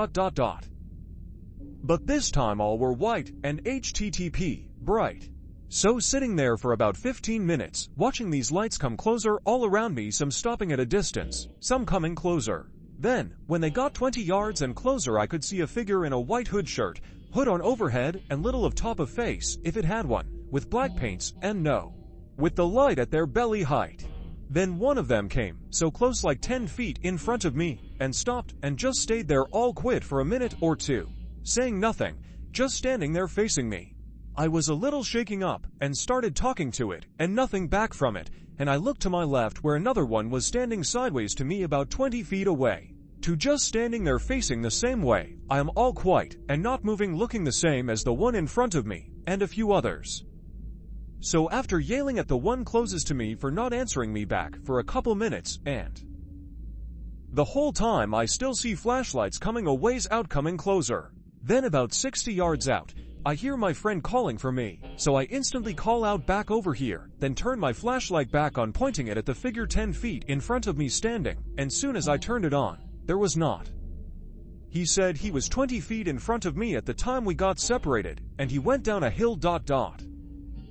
But this time all were white and HTTP, bright. So sitting there for about 15 minutes, watching these lights come closer all around me, some stopping at a distance, some coming closer. Then, when they got 20 yards and closer, I could see a figure in a white hood shirt, hood on overhead and little of top of face, if it had one, with black paints, and with the light at their belly height. Then one of them came, so close like 10 feet in front of me, and stopped, and just stayed there all quit for a minute or two, saying nothing, just standing there facing me. I was a little shaking up, and started talking to it, and nothing back from it, and I looked to my left where another one was standing sideways to me about 20 feet away, to just standing there facing the same way. I am all quiet, and not moving, looking the same as the one in front of me, and a few others. So after yelling at the one closest to me for not answering me back for a couple minutes, and the whole time I still see flashlights coming a ways out, coming closer. Then about 60 yards out, I hear my friend calling for me, so I instantly call out back over here, then turn my flashlight back on, pointing it at the figure 10 feet in front of me standing, and soon as I turned it on, there was not. He said he was 20 feet in front of me at the time we got separated, and he went down a hill ...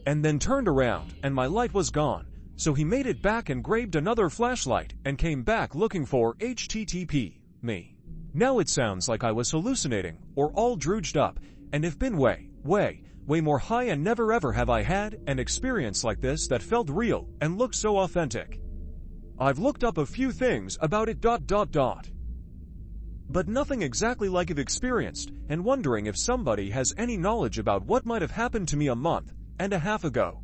and then turned around, and my light was gone, so he made it back and grabbed another flashlight, and came back looking for HTTP, me. Now it sounds like I was hallucinating, or all drooged up, and have been way more high, and never ever have I had an experience like this that felt real and looked so authentic. I've looked up a few things about it ... but nothing exactly like I've experienced, and wondering if somebody has any knowledge about what might have happened to me a month and a half ago.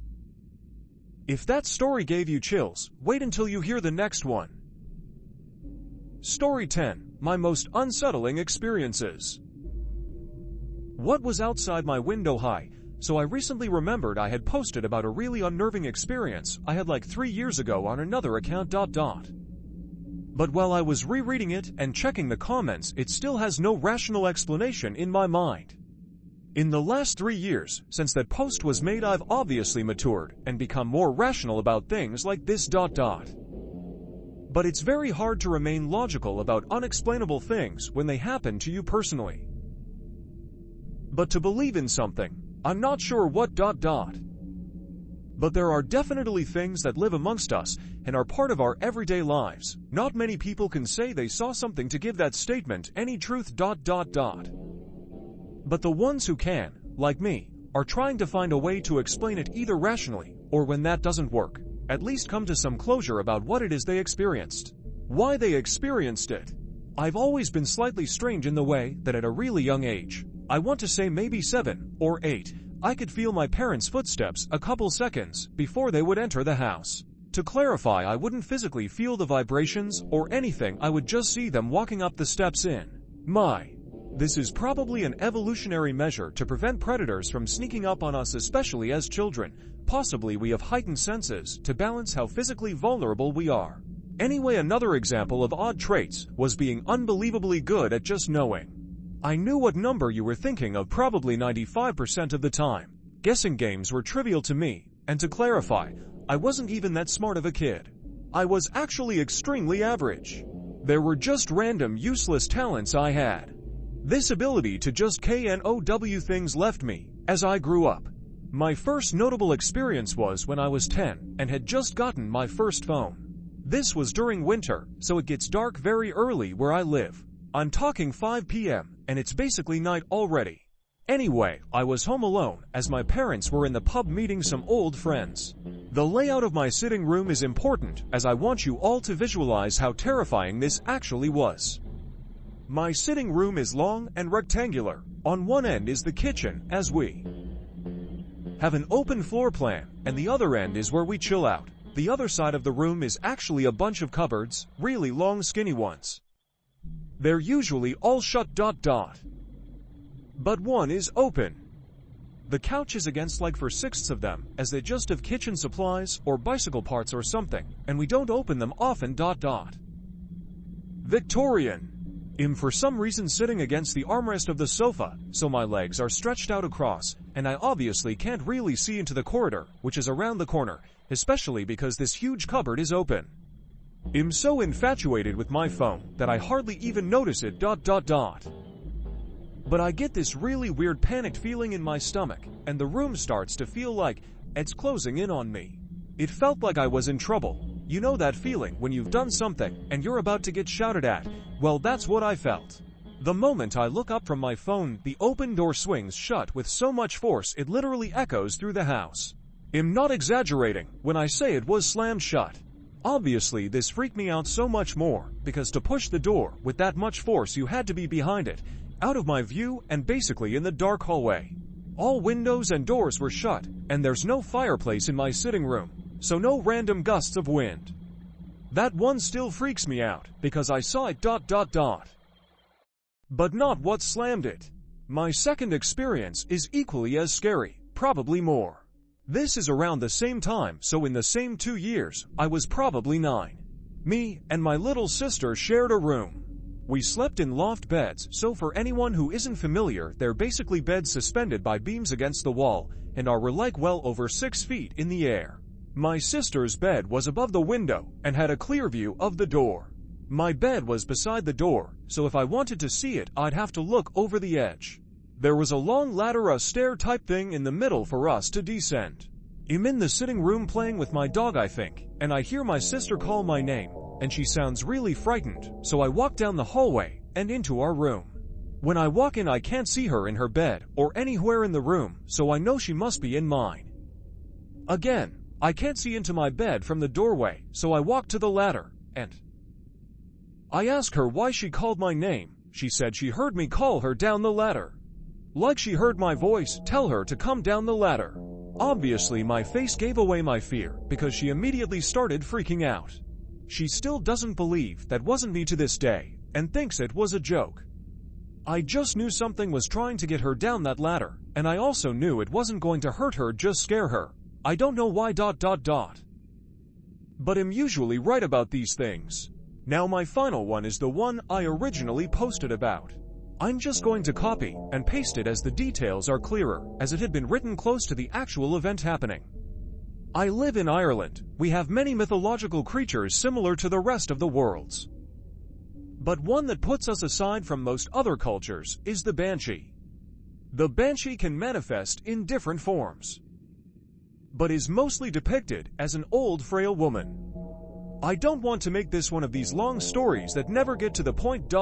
If that story gave you chills, wait until you hear the next one. Story 10. My most unsettling experiences. What was outside my window high, so I recently remembered I had posted about a really unnerving experience I had like 3 years ago on another account ... But while I was rereading it and checking the comments, it still has no rational explanation in my mind. In the last 3 years, since that post was made, I've obviously matured and become more rational about things like this ... But it's very hard to remain logical about unexplainable things when they happen to you personally. But to believe in something, I'm not sure what ... But there are definitely things that live amongst us and are part of our everyday lives. Not many people can say they saw something to give that statement any truth ... But the ones who can, like me, are trying to find a way to explain it either rationally, or when that doesn't work, at least come to some closure about what it is they experienced. Why they experienced it. I've always been slightly strange in the way that at a really young age, I want to say maybe 7 or 8, I could feel my parents' footsteps a couple seconds before they would enter the house. To clarify, I wouldn't physically feel the vibrations or anything, I would just see them walking up the steps in This is probably an evolutionary measure to prevent predators from sneaking up on us, especially as children. Possibly we have heightened senses to balance how physically vulnerable we are. Anyway, another example of odd traits was being unbelievably good at just knowing. I knew what number you were thinking of probably 95% of the time. Guessing games were trivial to me, and to clarify, I wasn't even that smart of a kid. I was actually extremely average. There were just random useless talents I had. This ability to just know things left me as I grew up. My first notable experience was when I was 10 and had just gotten my first phone. This was during winter, so it gets dark very early where I live. I'm talking 5 p.m. and it's basically night already. Anyway, I was home alone as my parents were in the pub meeting some old friends. The layout of my sitting room is important as I want you all to visualize how terrifying this actually was. My sitting room is long and rectangular. On one end is the kitchen, as we have an open floor plan, and the other end is where we chill out. The other side of the room is actually a bunch of cupboards, really long skinny ones. They're usually all shut ... But one is open. The couch is against like 4/6 of them, as they just have kitchen supplies or bicycle parts or something, and we don't open them often ... Victorian. I'm for some reason sitting against the armrest of the sofa, so my legs are stretched out across, and I obviously can't really see into the corridor, which is around the corner, especially because this huge cupboard is open. I'm so infatuated with my phone that I hardly even notice it ... But I get this really weird panicked feeling in my stomach, and the room starts to feel like it's closing in on me. It felt like I was in trouble. You know that feeling when you've done something and you're about to get shouted at? Well, that's what I felt. The moment I look up from my phone, the open door swings shut with so much force it literally echoes through the house. I'm not exaggerating when I say it was slammed shut. Obviously, this freaked me out so much more, because to push the door with that much force you had to be behind it, out of my view and basically in the dark hallway. All windows and doors were shut, and there's no fireplace in my sitting room, so no random gusts of wind. That one still freaks me out, because I saw it ... But not what slammed it. My second experience is equally as scary, probably more. This is around the same time, so in the same 2 years, I was probably 9. Me and my little sister shared a room. We slept in loft beds, so for anyone who isn't familiar, they're basically beds suspended by beams against the wall and are like well over 6 feet in the air. My sister's bed was above the window and had a clear view of the door. My bed was beside the door, so if I wanted to see it, I'd have to look over the edge. There was a long ladder, a stair type thing in the middle for us to descend. I'm in the sitting room playing with my dog, I think, and I hear my sister call my name, and she sounds really frightened, so I walk down the hallway and into our room. When I walk in, I can't see her in her bed or anywhere in the room, so I know she must be in mine. Again, I can't see into my bed from the doorway, so I walk to the ladder, and I ask her why she called my name. She said she heard me call her down the ladder. Like she heard my voice tell her to come down the ladder. Obviously, my face gave away my fear because she immediately started freaking out. She still doesn't believe that wasn't me to this day and thinks it was a joke. I just knew something was trying to get her down that ladder, and I also knew it wasn't going to hurt her, just scare her. I don't know why ... But I'm usually right about these things. Now my final one is the one I originally posted about. I'm just going to copy and paste it as the details are clearer, as it had been written close to the actual event happening. I live in Ireland. We have many mythological creatures similar to the rest of the worlds. But one that puts us aside from most other cultures is the banshee. The banshee can manifest in different forms, but is mostly depicted as an old, frail woman. I don't want to make this one of these long stories that never get to the point ...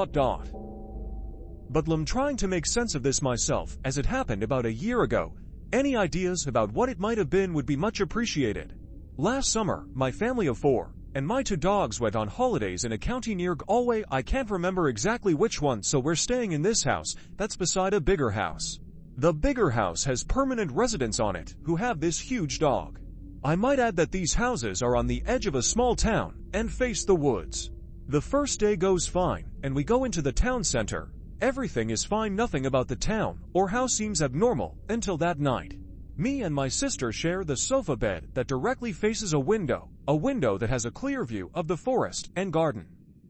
But I'm trying to make sense of this myself, as it happened about a year ago. Any ideas about what it might have been would be much appreciated. Last summer, my family of 4 and my 2 dogs went on holidays in a county near Galway. I can't remember exactly which one, so we're staying in this house that's beside a bigger house. The bigger house has permanent residents on it who have this huge dog. I might add that these houses are on the edge of a small town and face the woods. The first day goes fine, and we go into the town center. Everything is fine, nothing about the town or house seems abnormal until that night. Me and my sister share the sofa bed that directly faces a window that has a clear view of the forest and garden.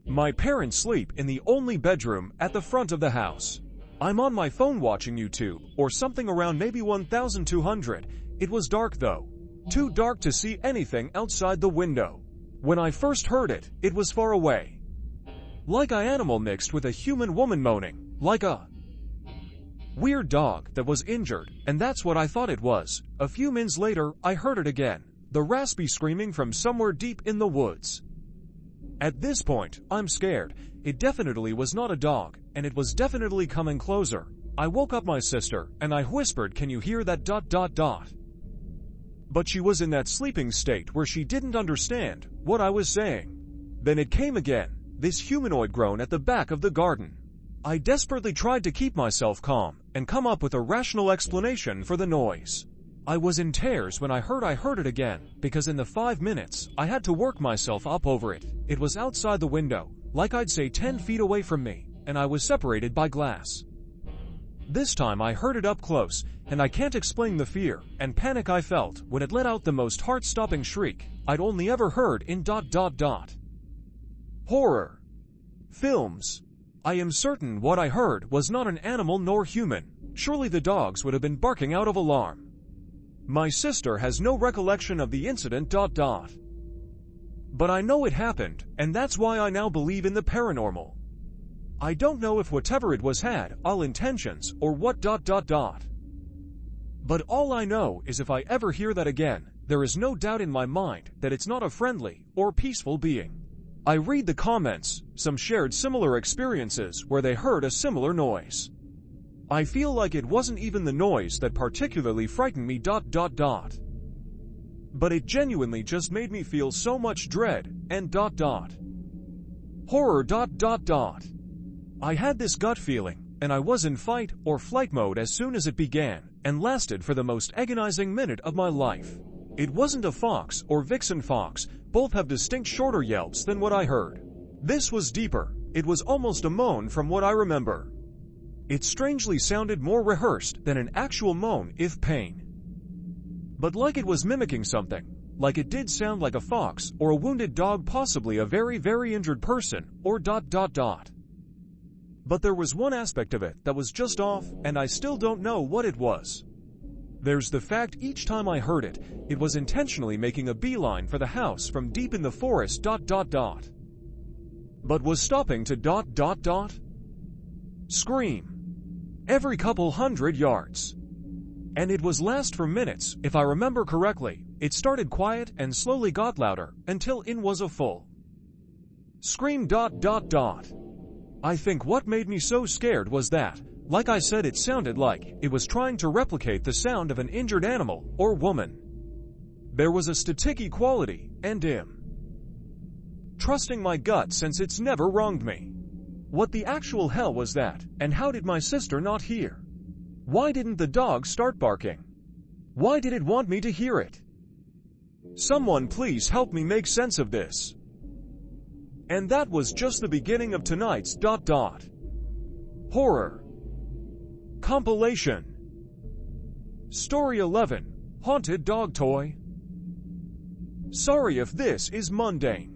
My parents sleep in the only bedroom at the front of the house. I'm on my phone watching YouTube or something around maybe 1200. It was dark though. Too dark to see anything outside the window. When I first heard it, it was far away. Like an animal mixed with a human woman moaning, like a weird dog that was injured, and that's what I thought it was. A few minutes later, I heard it again, the raspy screaming from somewhere deep in the woods. At this point, I'm scared. It definitely was not a dog, and it was definitely coming closer. I woke up my sister, and I whispered, "Can you hear that ... But she was in that sleeping state where she didn't understand what I was saying. Then it came again, this humanoid groan at the back of the garden. I desperately tried to keep myself calm and come up with a rational explanation for the noise. I was in tears when I heard it again, because in the 5 minutes, I had to work myself up over it. It was outside the window, like I'd say 10 feet away from me, and I was separated by glass. This time I heard it up close, and I can't explain the fear and panic I felt when it let out the most heart-stopping shriek I'd only ever heard in ... Horror films. I am certain what I heard was not an animal nor human. Surely the dogs would have been barking out of alarm. My sister has no recollection of the incident ... But I know it happened, and that's why I now believe in the paranormal. I don't know if whatever it was had all intentions or what ... But all I know is if I ever hear that again, there is no doubt in my mind that it's not a friendly or peaceful being. I read the comments, some shared similar experiences where they heard a similar noise. I feel like it wasn't even the noise that particularly frightened me ... But it genuinely just made me feel so much dread and ... Horror ... I had this gut feeling, and I was in fight or flight mode as soon as it began, and lasted for the most agonizing minute of my life. It wasn't a fox or vixen fox, both have distinct shorter yelps than what I heard. This was deeper, it was almost a moan from what I remember. It strangely sounded more rehearsed than an actual moan if pain. But like it was mimicking something, like it did sound like a fox or a wounded dog, possibly a very, very injured person, or ... But there was one aspect of it that was just off, and I still don't know what it was. There's the fact each time I heard it, it was intentionally making a beeline for the house from deep in the forest ... But was stopping to ... Scream. Every couple hundred yards. And it was last for minutes, if I remember correctly. It started quiet and slowly got louder until it was a full scream ... I think what made me so scared was that, like I said, it sounded like it was trying to replicate the sound of an injured animal or woman. There was a staticky quality, and trusting my gut since it's never wronged me. What the actual hell was that, and how did my sister not hear? Why didn't the dog start barking? Why did it want me to hear it? Someone please help me make sense of this. And that was just the beginning of tonight's ... Horror Compilation. Story 11, Haunted Dog Toy. Sorry if this is mundane,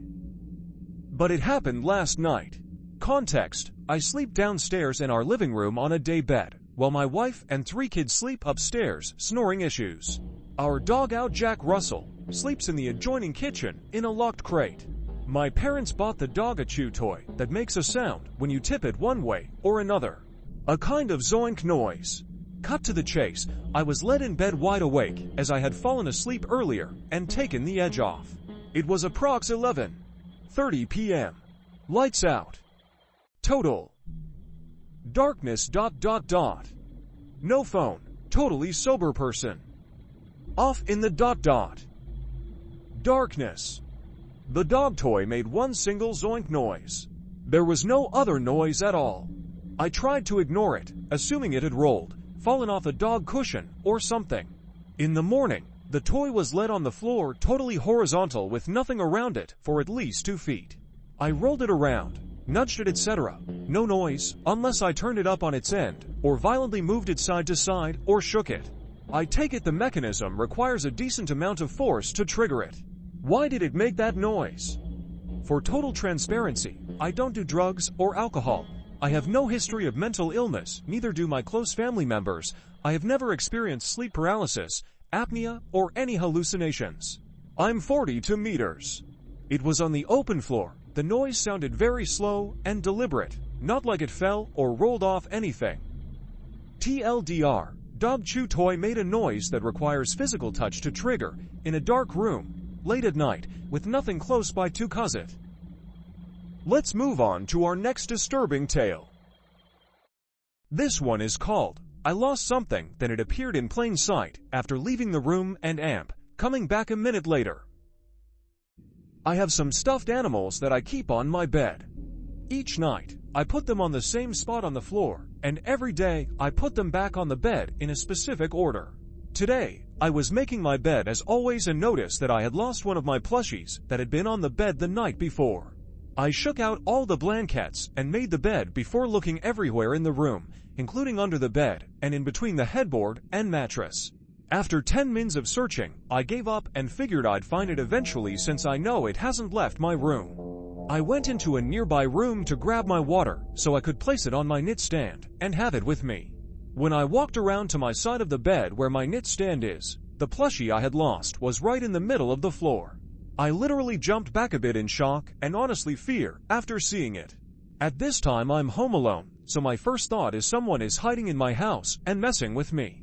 but it happened last night. Context: I sleep downstairs in our living room on a day bed, while my wife and 3 kids sleep upstairs, snoring issues. Our dog out Jack Russell sleeps in the adjoining kitchen in a locked crate. My parents bought the dog a chew toy that makes a sound when you tip it one way or another. A kind of zoink noise. Cut to the chase, I was led in bed wide awake as I had fallen asleep earlier and taken the edge off. It was approx 11:30 p.m. Lights out. Total darkness ... No phone, totally sober person. Off in the ... darkness. The dog toy made one single zoink noise. There was no other noise at all. I tried to ignore it, assuming it had rolled, fallen off a dog cushion, or something. In the morning, the toy was laid on the floor totally horizontal with nothing around it for at least 2 feet. I rolled it around, nudged it, etc. No noise, unless I turned it up on its end, or violently moved it side to side, or shook it. I take it the mechanism requires a decent amount of force to trigger it. Why did it make that noise? For total transparency, I don't do drugs or alcohol. I have no history of mental illness, neither do my close family members. I have never experienced sleep paralysis, apnea, or any hallucinations. I'm 42 meters. It was on the open floor. The noise sounded very slow and deliberate, not like it fell or rolled off anything. TLDR, dog chew toy made a noise that requires physical touch to trigger, in a dark room, late at night, with nothing close by to cause it. Let's move on to our next disturbing tale. This one is called, I Lost Something, then it appeared in plain sight after leaving the room and coming back a minute later. I have some stuffed animals that I keep on my bed. Each night, I put them on the same spot on the floor, and every day, I put them back on the bed in a specific order. Today, I was making my bed as always and noticed that I had lost one of my plushies that had been on the bed the night before. I shook out all the blankets and made the bed before looking everywhere in the room, including under the bed and in between the headboard and mattress. After 10 minutes of searching, I gave up and figured I'd find it eventually since I know it hasn't left my room. I went into a nearby room to grab my water so I could place it on my knit stand and have it with me. When I walked around to my side of the bed where my knit stand is, the plushie I had lost was right in the middle of the floor. I literally jumped back a bit in shock and honestly fear after seeing it. At this time I'm home alone, so my first thought is someone is hiding in my house and messing with me.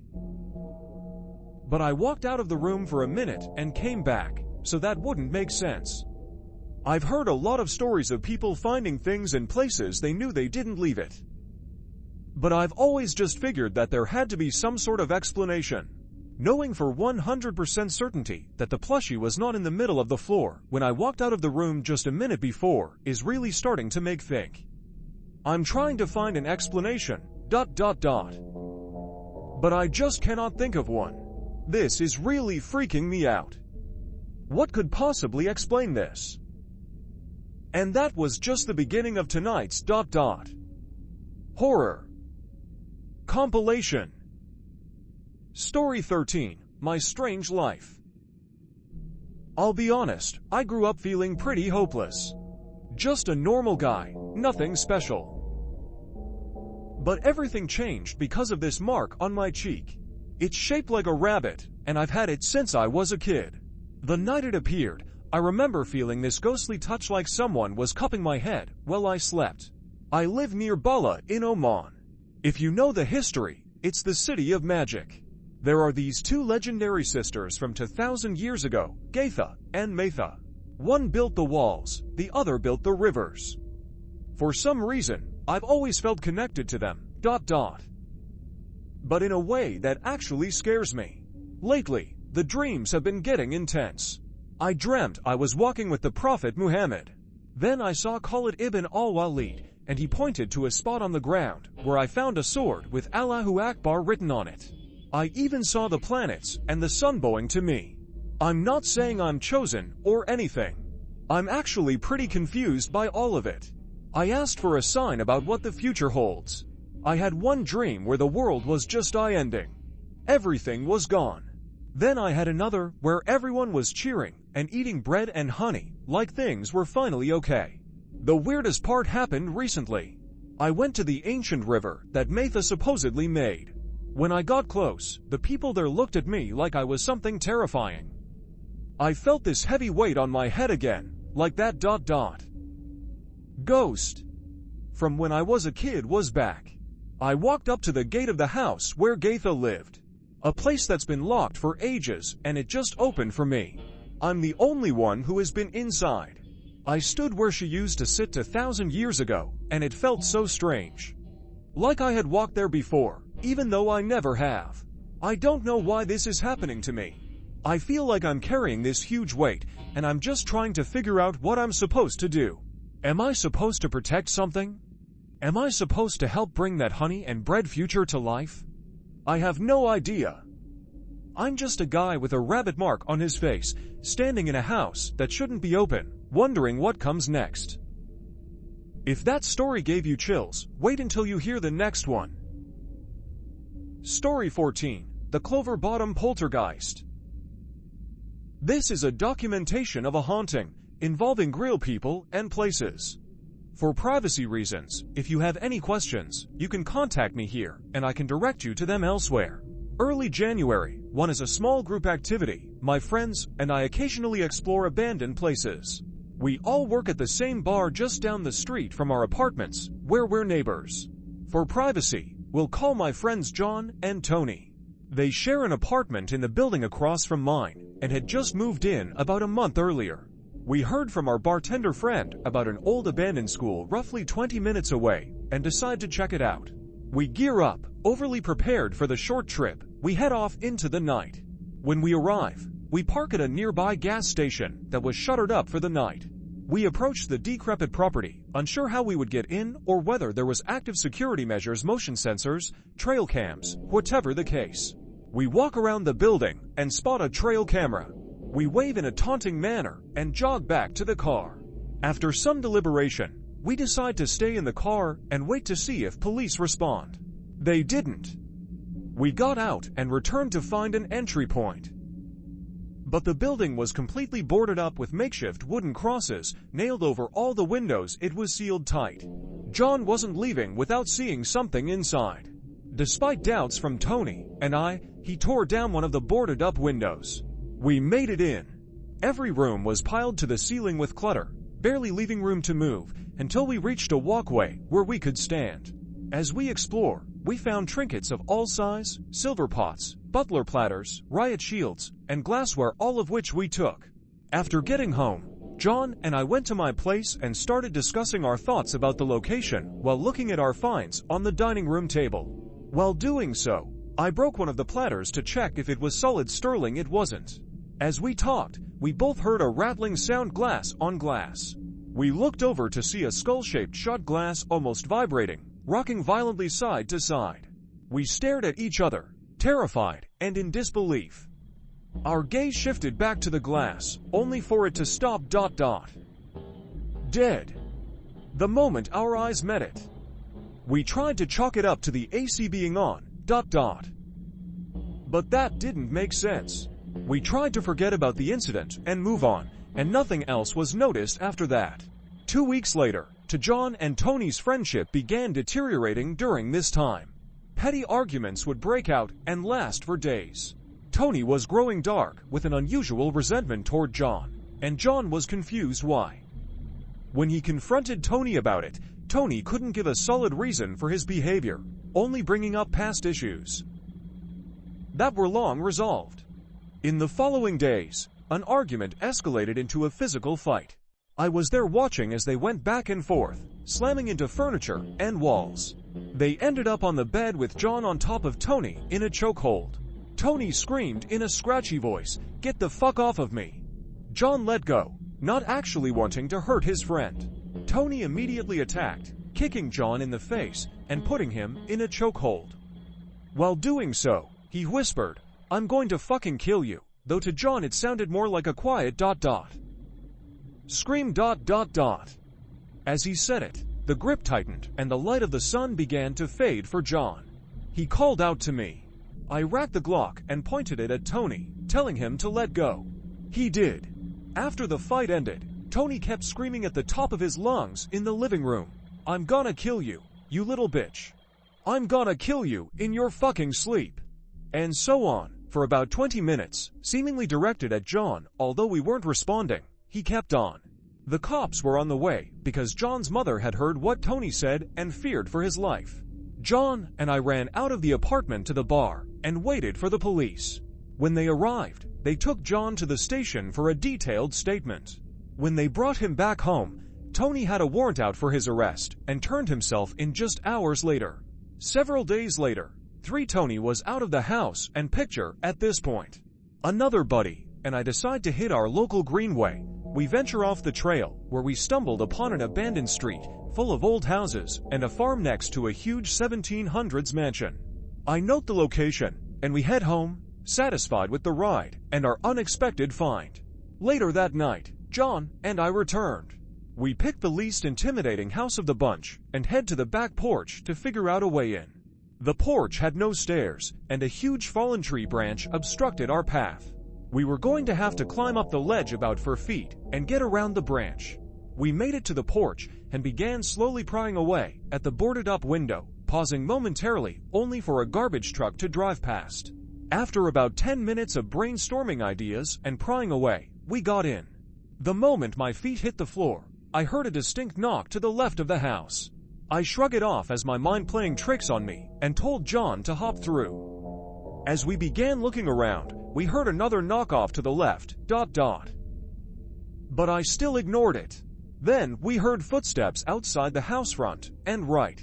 But I walked out of the room for a minute and came back, so that wouldn't make sense. I've heard a lot of stories of people finding things in places they knew they didn't leave it. But I've always just figured that there had to be some sort of explanation. Knowing for 100% certainty that the plushie was not in the middle of the floor when I walked out of the room just a minute before is really starting to make think. I'm trying to find an explanation, ... But I just cannot think of one. This is really freaking me out. What could possibly explain this? And that was just the beginning of tonight's ... Horror Compilation. Story 13, My Strange Life. I'll be honest, I grew up feeling pretty hopeless. Just a normal guy, nothing special. But everything changed because of this mark on my cheek. It's shaped like a rabbit, and I've had it since I was a kid. The night it appeared, I remember feeling this ghostly touch like someone was cupping my head while I slept. I live near Bala in Oman. If you know the history, it's the city of magic. There are these two legendary sisters from 2,000 years ago, Gaitha and Maitha. One built the walls, the other built the rivers. For some reason, I've always felt connected to them, ... But in a way that actually scares me. Lately, the dreams have been getting intense. I dreamt I was walking with the Prophet Muhammad. Then I saw Khalid ibn al-Walid, and he pointed to a spot on the ground where I found a sword with Allahu Akbar written on it. I even saw the planets and the sun bowing to me. I'm not saying I'm chosen or anything. I'm actually pretty confused by all of it. I asked for a sign about what the future holds. I had one dream where the world was just ending. Everything was gone. Then I had another where everyone was cheering and eating bread and honey, like things were finally okay. The weirdest part happened recently. I went to the ancient river that Maitha supposedly made. When I got close, the people there looked at me like I was something terrifying. I felt this heavy weight on my head again, like that ... Ghost from when I was a kid was back. I walked up to the gate of the house where Gaitha lived. A place that's been locked for ages, and it just opened for me. I'm the only one who has been inside. I stood where she used to sit 2,000 years ago, and it felt so strange. Like I had walked there before, even though I never have. I don't know why this is happening to me. I feel like I'm carrying this huge weight, and I'm just trying to figure out what I'm supposed to do. Am I supposed to protect something? Am I supposed to help bring that honey and bread future to life? I have no idea. I'm just a guy with a rabbit mark on his face, standing in a house that shouldn't be open, wondering what comes next. If that story gave you chills, wait until you hear the next one. Story 14. The Clover Bottom Poltergeist. This is a documentation of a haunting involving real people and places. For privacy reasons, if you have any questions, you can contact me here, and I can direct you to them elsewhere. Early January, one is a small group activity. My friends and I occasionally explore abandoned places. We all work at the same bar just down the street from our apartments, where we're neighbors. For privacy, we'll call my friends John and Tony. They share an apartment in the building across from mine, and had just moved in about a month earlier. We heard from our bartender friend about an old abandoned school roughly 20 minutes away, and decide to check it out. We gear up, overly prepared for the short trip. We head off into the night. When we arrive, we park at a nearby gas station that was shuttered up for the night. We approached the decrepit property, unsure how we would get in or whether there was active security measures, motion sensors, trail cams, whatever the case. We walk around the building and spot a trail camera. We wave in a taunting manner and jog back to the car. After some deliberation, we decide to stay in the car and wait to see if police respond. They didn't. We got out and returned to find an entry point. But the building was completely boarded up with makeshift wooden crosses nailed over all the windows. It was sealed tight. John wasn't leaving without seeing something inside. Despite doubts from Tony and I, he tore down one of the boarded up windows. We made it in. Every room was piled to the ceiling with clutter, barely leaving room to move, until we reached a walkway where we could stand. As we explore, we found trinkets of all size, silver pots, butler platters, riot shields, and glassware, all of which we took. After getting home, John and I went to my place and started discussing our thoughts about the location while looking at our finds on the dining room table. While doing so, I broke one of the platters to check if it was solid sterling. It wasn't. As we talked, we both heard a rattling sound, glass on glass. We looked over to see a skull-shaped shot glass almost vibrating, rocking violently side to side. We stared at each other, terrified and in disbelief. Our gaze shifted back to the glass, only for it to stop. Dead. The moment our eyes met it. We tried to chalk it up to the AC being on. But that didn't make sense. We tried to forget about the incident and move on, and nothing else was noticed after that. 2 weeks later, to John and Tony's friendship began deteriorating during this time. Petty arguments would break out and last for days. Tony was growing dark with an unusual resentment toward John, and John was confused why. When he confronted Tony about it, Tony couldn't give a solid reason for his behavior, only bringing up past issues that were long resolved. In the following days, an argument escalated into a physical fight. I was there watching as they went back and forth, slamming into furniture and walls. They ended up on the bed with John on top of Tony in a chokehold. Tony screamed in a scratchy voice, "Get the fuck off of me!" John let go, not actually wanting to hurt his friend. Tony immediately attacked, kicking John in the face and putting him in a chokehold. While doing so, he whispered, "I'm going to fucking kill you," though to John it sounded more like a quiet ... scream ... As he said it, the grip tightened and the light of the sun began to fade for John. He called out to me. I racked the Glock and pointed it at Tony, telling him to let go. He did. After the fight ended, Tony kept screaming at the top of his lungs in the living room, "I'm gonna kill you, you little bitch. I'm gonna kill you in your fucking sleep." And so on, for about 20 minutes, seemingly directed at John, although we weren't responding. He kept on. The cops were on the way because John's mother had heard what Tony said and feared for his life. John and I ran out of the apartment to the bar and waited for the police. When they arrived, they took John to the station for a detailed statement. When they brought him back home, Tony had a warrant out for his arrest and turned himself in just hours later. Several days later, Tony was out of the house and picture at this point. Another buddy and I decide to hit our local greenway. We venture off the trail, where we stumbled upon an abandoned street, full of old houses, and a farm next to a huge 1700s mansion. I note the location, and we head home, satisfied with the ride, and our unexpected find. Later that night, John and I returned. We picked the least intimidating house of the bunch, and head to the back porch to figure out a way in. The porch had no stairs, and a huge fallen tree branch obstructed our path. We were going to have to climb up the ledge about 4 feet and get around the branch. We made it to the porch and began slowly prying away at the boarded-up window, pausing momentarily only for a garbage truck to drive past. After about 10 minutes of brainstorming ideas and prying away, we got in. The moment my feet hit the floor, I heard a distinct knock to the left of the house. I shrug it off as my mind playing tricks on me and told John to hop through. As we began looking around, we heard another knock off to the left, ... But I still ignored it. Then we heard footsteps outside the house front and right.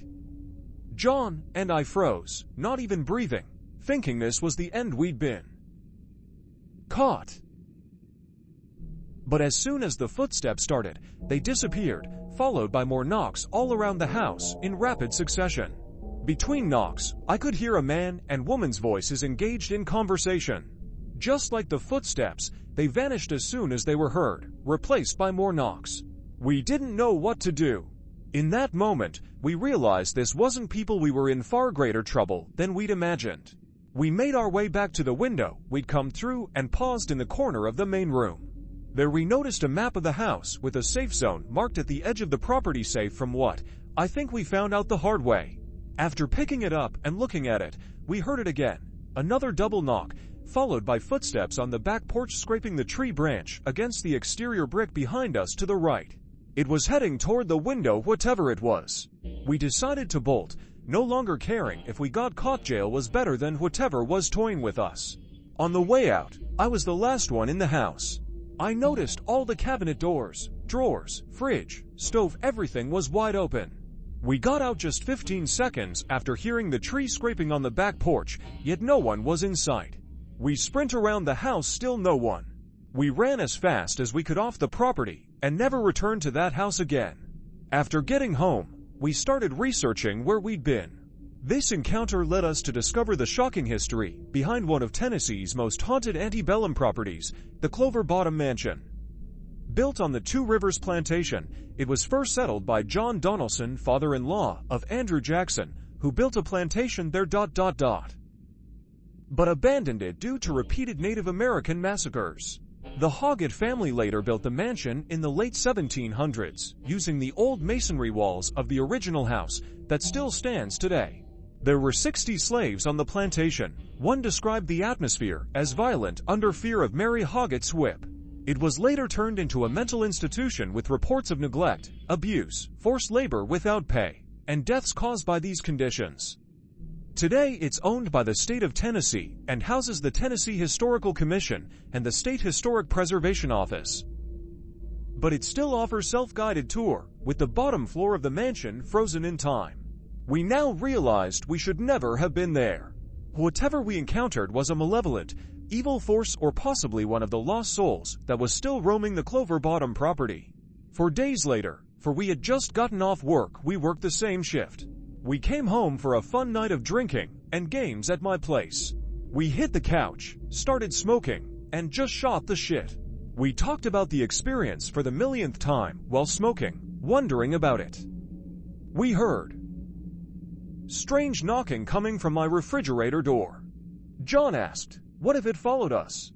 John and I froze, not even breathing, thinking this was the end we'd been caught. But as soon as the footsteps started, they disappeared, followed by more knocks all around the house in rapid succession. Between knocks, I could hear a man and woman's voices engaged in conversation. Just like the footsteps, they vanished as soon as they were heard, replaced by more knocks. We didn't know what to do. In that moment, we realized this wasn't people. We were in far greater trouble than we'd imagined. We made our way back to the window we'd come through and paused in the corner of the main room. There we noticed a map of the house with a safe zone marked at the edge of the property safe from what I think we found out the hard way. After picking it up and looking at it, we heard it again. Another double knock, followed by footsteps on the back porch scraping the tree branch against the exterior brick behind us to the right. It was heading toward the window, whatever it was. We decided to bolt, no longer caring if we got caught. Jail was better than whatever was toying with us. On the way out, I was the last one in the house. I noticed all the cabinet doors, drawers, fridge, stove, everything was wide open. We got out just 15 seconds after hearing the tree scraping on the back porch, yet no one was in sight. We sprint around the house, still no one. We ran as fast as we could off the property and never returned to that house again. After getting home, we started researching where we'd been. This encounter led us to discover the shocking history behind one of Tennessee's most haunted antebellum properties, the Clover Bottom Mansion. Built on the Two Rivers Plantation, it was first settled by John Donaldson, father-in-law of Andrew Jackson, who built a plantation there ... but abandoned it due to repeated Native American massacres. The Hoggett family later built the mansion in the late 1700s, using the old masonry walls of the original house that still stands today. There were 60 slaves on the plantation. One described the atmosphere as violent under fear of Mary Hoggett's whip. It was later turned into a mental institution with reports of neglect, abuse, forced labor without pay, and deaths caused by these conditions. Today it's owned by the state of Tennessee and houses the Tennessee Historical Commission and the State Historic Preservation Office. But it still offers self-guided tour, with the bottom floor of the mansion frozen in time. We now realized we should never have been there. Whatever we encountered was a malevolent, evil force or possibly one of the lost souls that was still roaming the Clover Bottom property. For days later, for we had just gotten off work, we worked the same shift. We came home for a fun night of drinking and games at my place. We hit the couch, started smoking, and just shot the shit. We talked about the experience for the millionth time while smoking, wondering about it. We heard strange knocking coming from my refrigerator door. John asked, what if it followed us?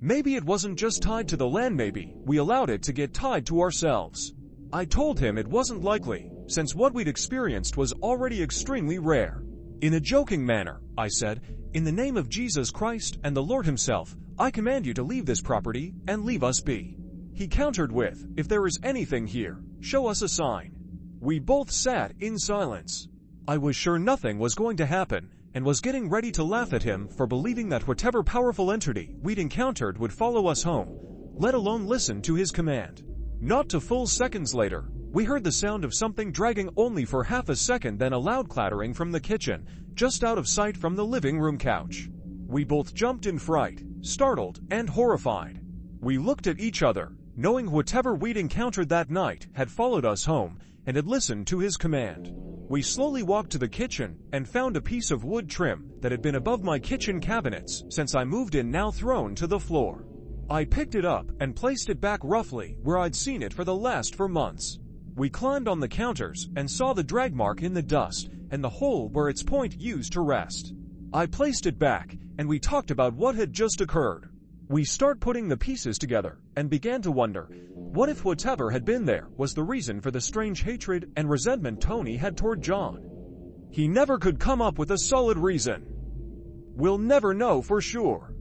Maybe it wasn't just tied to the land, maybe we allowed it to get tied to ourselves. I told him it wasn't likely, since what we'd experienced was already extremely rare. In a joking manner, I said, in the name of Jesus Christ and the Lord himself, I command you to leave this property and leave us be. He countered with, if there is anything here, show us a sign. We both sat in silence. I was sure nothing was going to happen, and was getting ready to laugh at him for believing that whatever powerful entity we'd encountered would follow us home, let alone listen to his command. Not 2 full seconds later, we heard the sound of something dragging only for half a second, then a loud clattering from the kitchen, just out of sight from the living room couch. We both jumped in fright, startled and horrified. We looked at each other, knowing whatever we'd encountered that night had followed us home and had listened to his command. We slowly walked to the kitchen and found a piece of wood trim that had been above my kitchen cabinets since I moved in, now thrown to the floor. I picked it up and placed it back roughly where I'd seen it for the last 4 months. We climbed on the counters and saw the drag mark in the dust and the hole where its point used to rest. I placed it back and we talked about what had just occurred. We start putting the pieces together and began to wonder, what if whatever had been there was the reason for the strange hatred and resentment Tony had toward John? He never could come up with a solid reason. We'll never know for sure.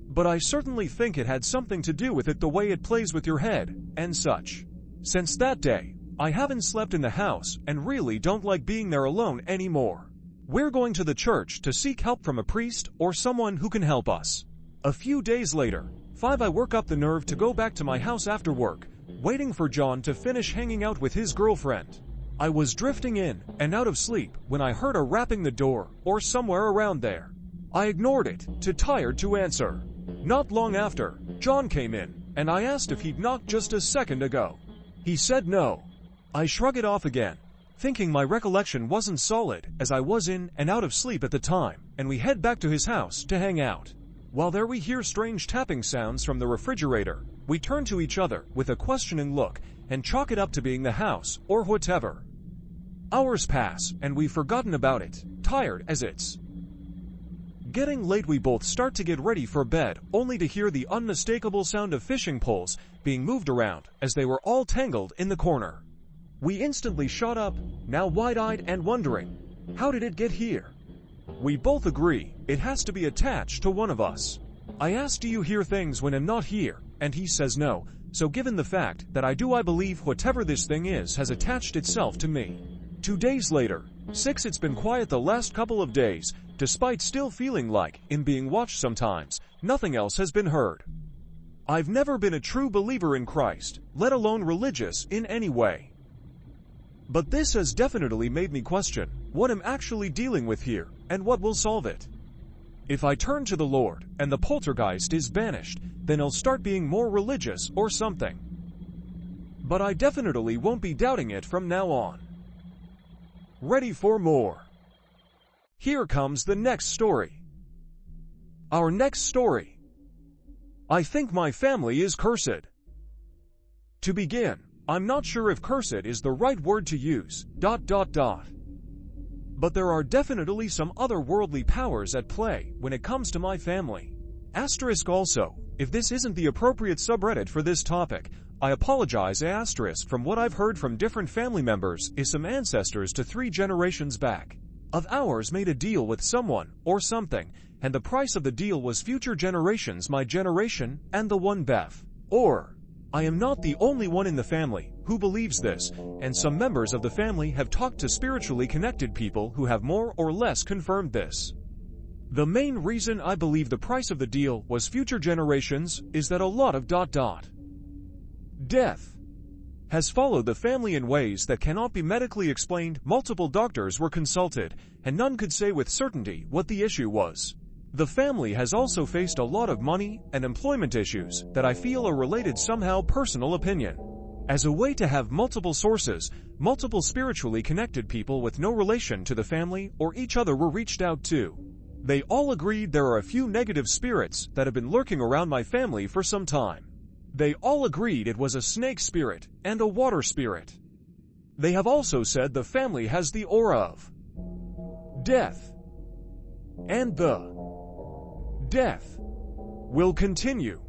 But I certainly think it had something to do with it, the way it plays with your head and such. Since that day, I haven't slept in the house and really don't like being there alone anymore. We're going to the church to seek help from a priest or someone who can help us. A few days later, I work up the nerve to go back to my house after work, waiting for John to finish hanging out with his girlfriend. I was drifting in and out of sleep when I heard a rapping the door or somewhere around there. I ignored it, too tired to answer. Not long after, John came in, and I asked if he'd knocked just a second ago. He said no. I shrug it off again, thinking my recollection wasn't solid as I was in and out of sleep at the time, and we head back to his house to hang out. While there we hear strange tapping sounds from the refrigerator. We turn to each other with a questioning look and chalk it up to being the house or whatever. Hours pass and we've forgotten about it, tired as it's getting late. We both start to get ready for bed, only to hear the unmistakable sound of fishing poles being moved around as they were all tangled in the corner. We instantly shot up, now wide-eyed and wondering, how did it get here? We both agree it has to be attached to one of us. I ask, do you hear things when I'm not here? And he says no, so given the fact that I do, I believe whatever this thing is has attached itself to me. 2 days later, 6, it's been quiet the last couple of days, despite still feeling like I'm being watched sometimes. Nothing else has been heard. I've never been a true believer in Christ, let alone religious in any way. But this has definitely made me question what I'm actually dealing with here and what will solve it. If I turn to the Lord and the poltergeist is banished, then I'll start being more religious or something. But I definitely won't be doubting it from now on. Ready for more? Here comes the next story. Our next story. I think my family is cursed. To begin, I'm not sure if cursed is the right word to use, ... But there are definitely some otherworldly powers at play when it comes to my family. Asterisk also, if this isn't the appropriate subreddit for this topic, I apologize. Asterisk from what I've heard from different family members is some ancestors to 3 generations back of ours made a deal with someone or something, and the price of the deal was future generations, my generation, and the one Beth. Or, I am not the only one in the family who believes this, and some members of the family have talked to spiritually connected people who have more or less confirmed this. The main reason I believe the price of the deal was future generations is that a lot of death has followed the family in ways that cannot be medically explained. Multiple doctors were consulted, and none could say with certainty what the issue was. The family has also faced a lot of money and employment issues that I feel are related somehow. Personal opinion. As a way to have multiple sources, multiple spiritually connected people with no relation to the family or each other were reached out to. They all agreed there are a few negative spirits that have been lurking around my family for some time. They all agreed it was a snake spirit and a water spirit. They have also said the family has the aura of death, and the death will continue.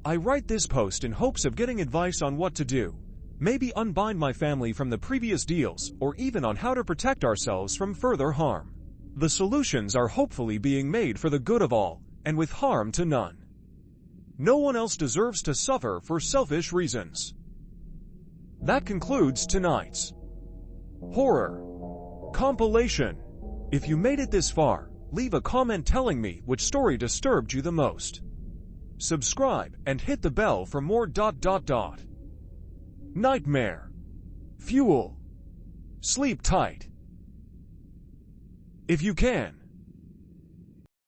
I write this post in hopes of getting advice on what to do. Maybe unbind my family from the previous deals, or even on how to protect ourselves from further harm. The solutions are hopefully being made for the good of all, and with harm to none. No one else deserves to suffer for selfish reasons. That concludes tonight's horror compilation. If you made it this far, leave a comment telling me which story disturbed you the most. Subscribe and hit the bell for more ... Nightmare fuel. Sleep tight if you can.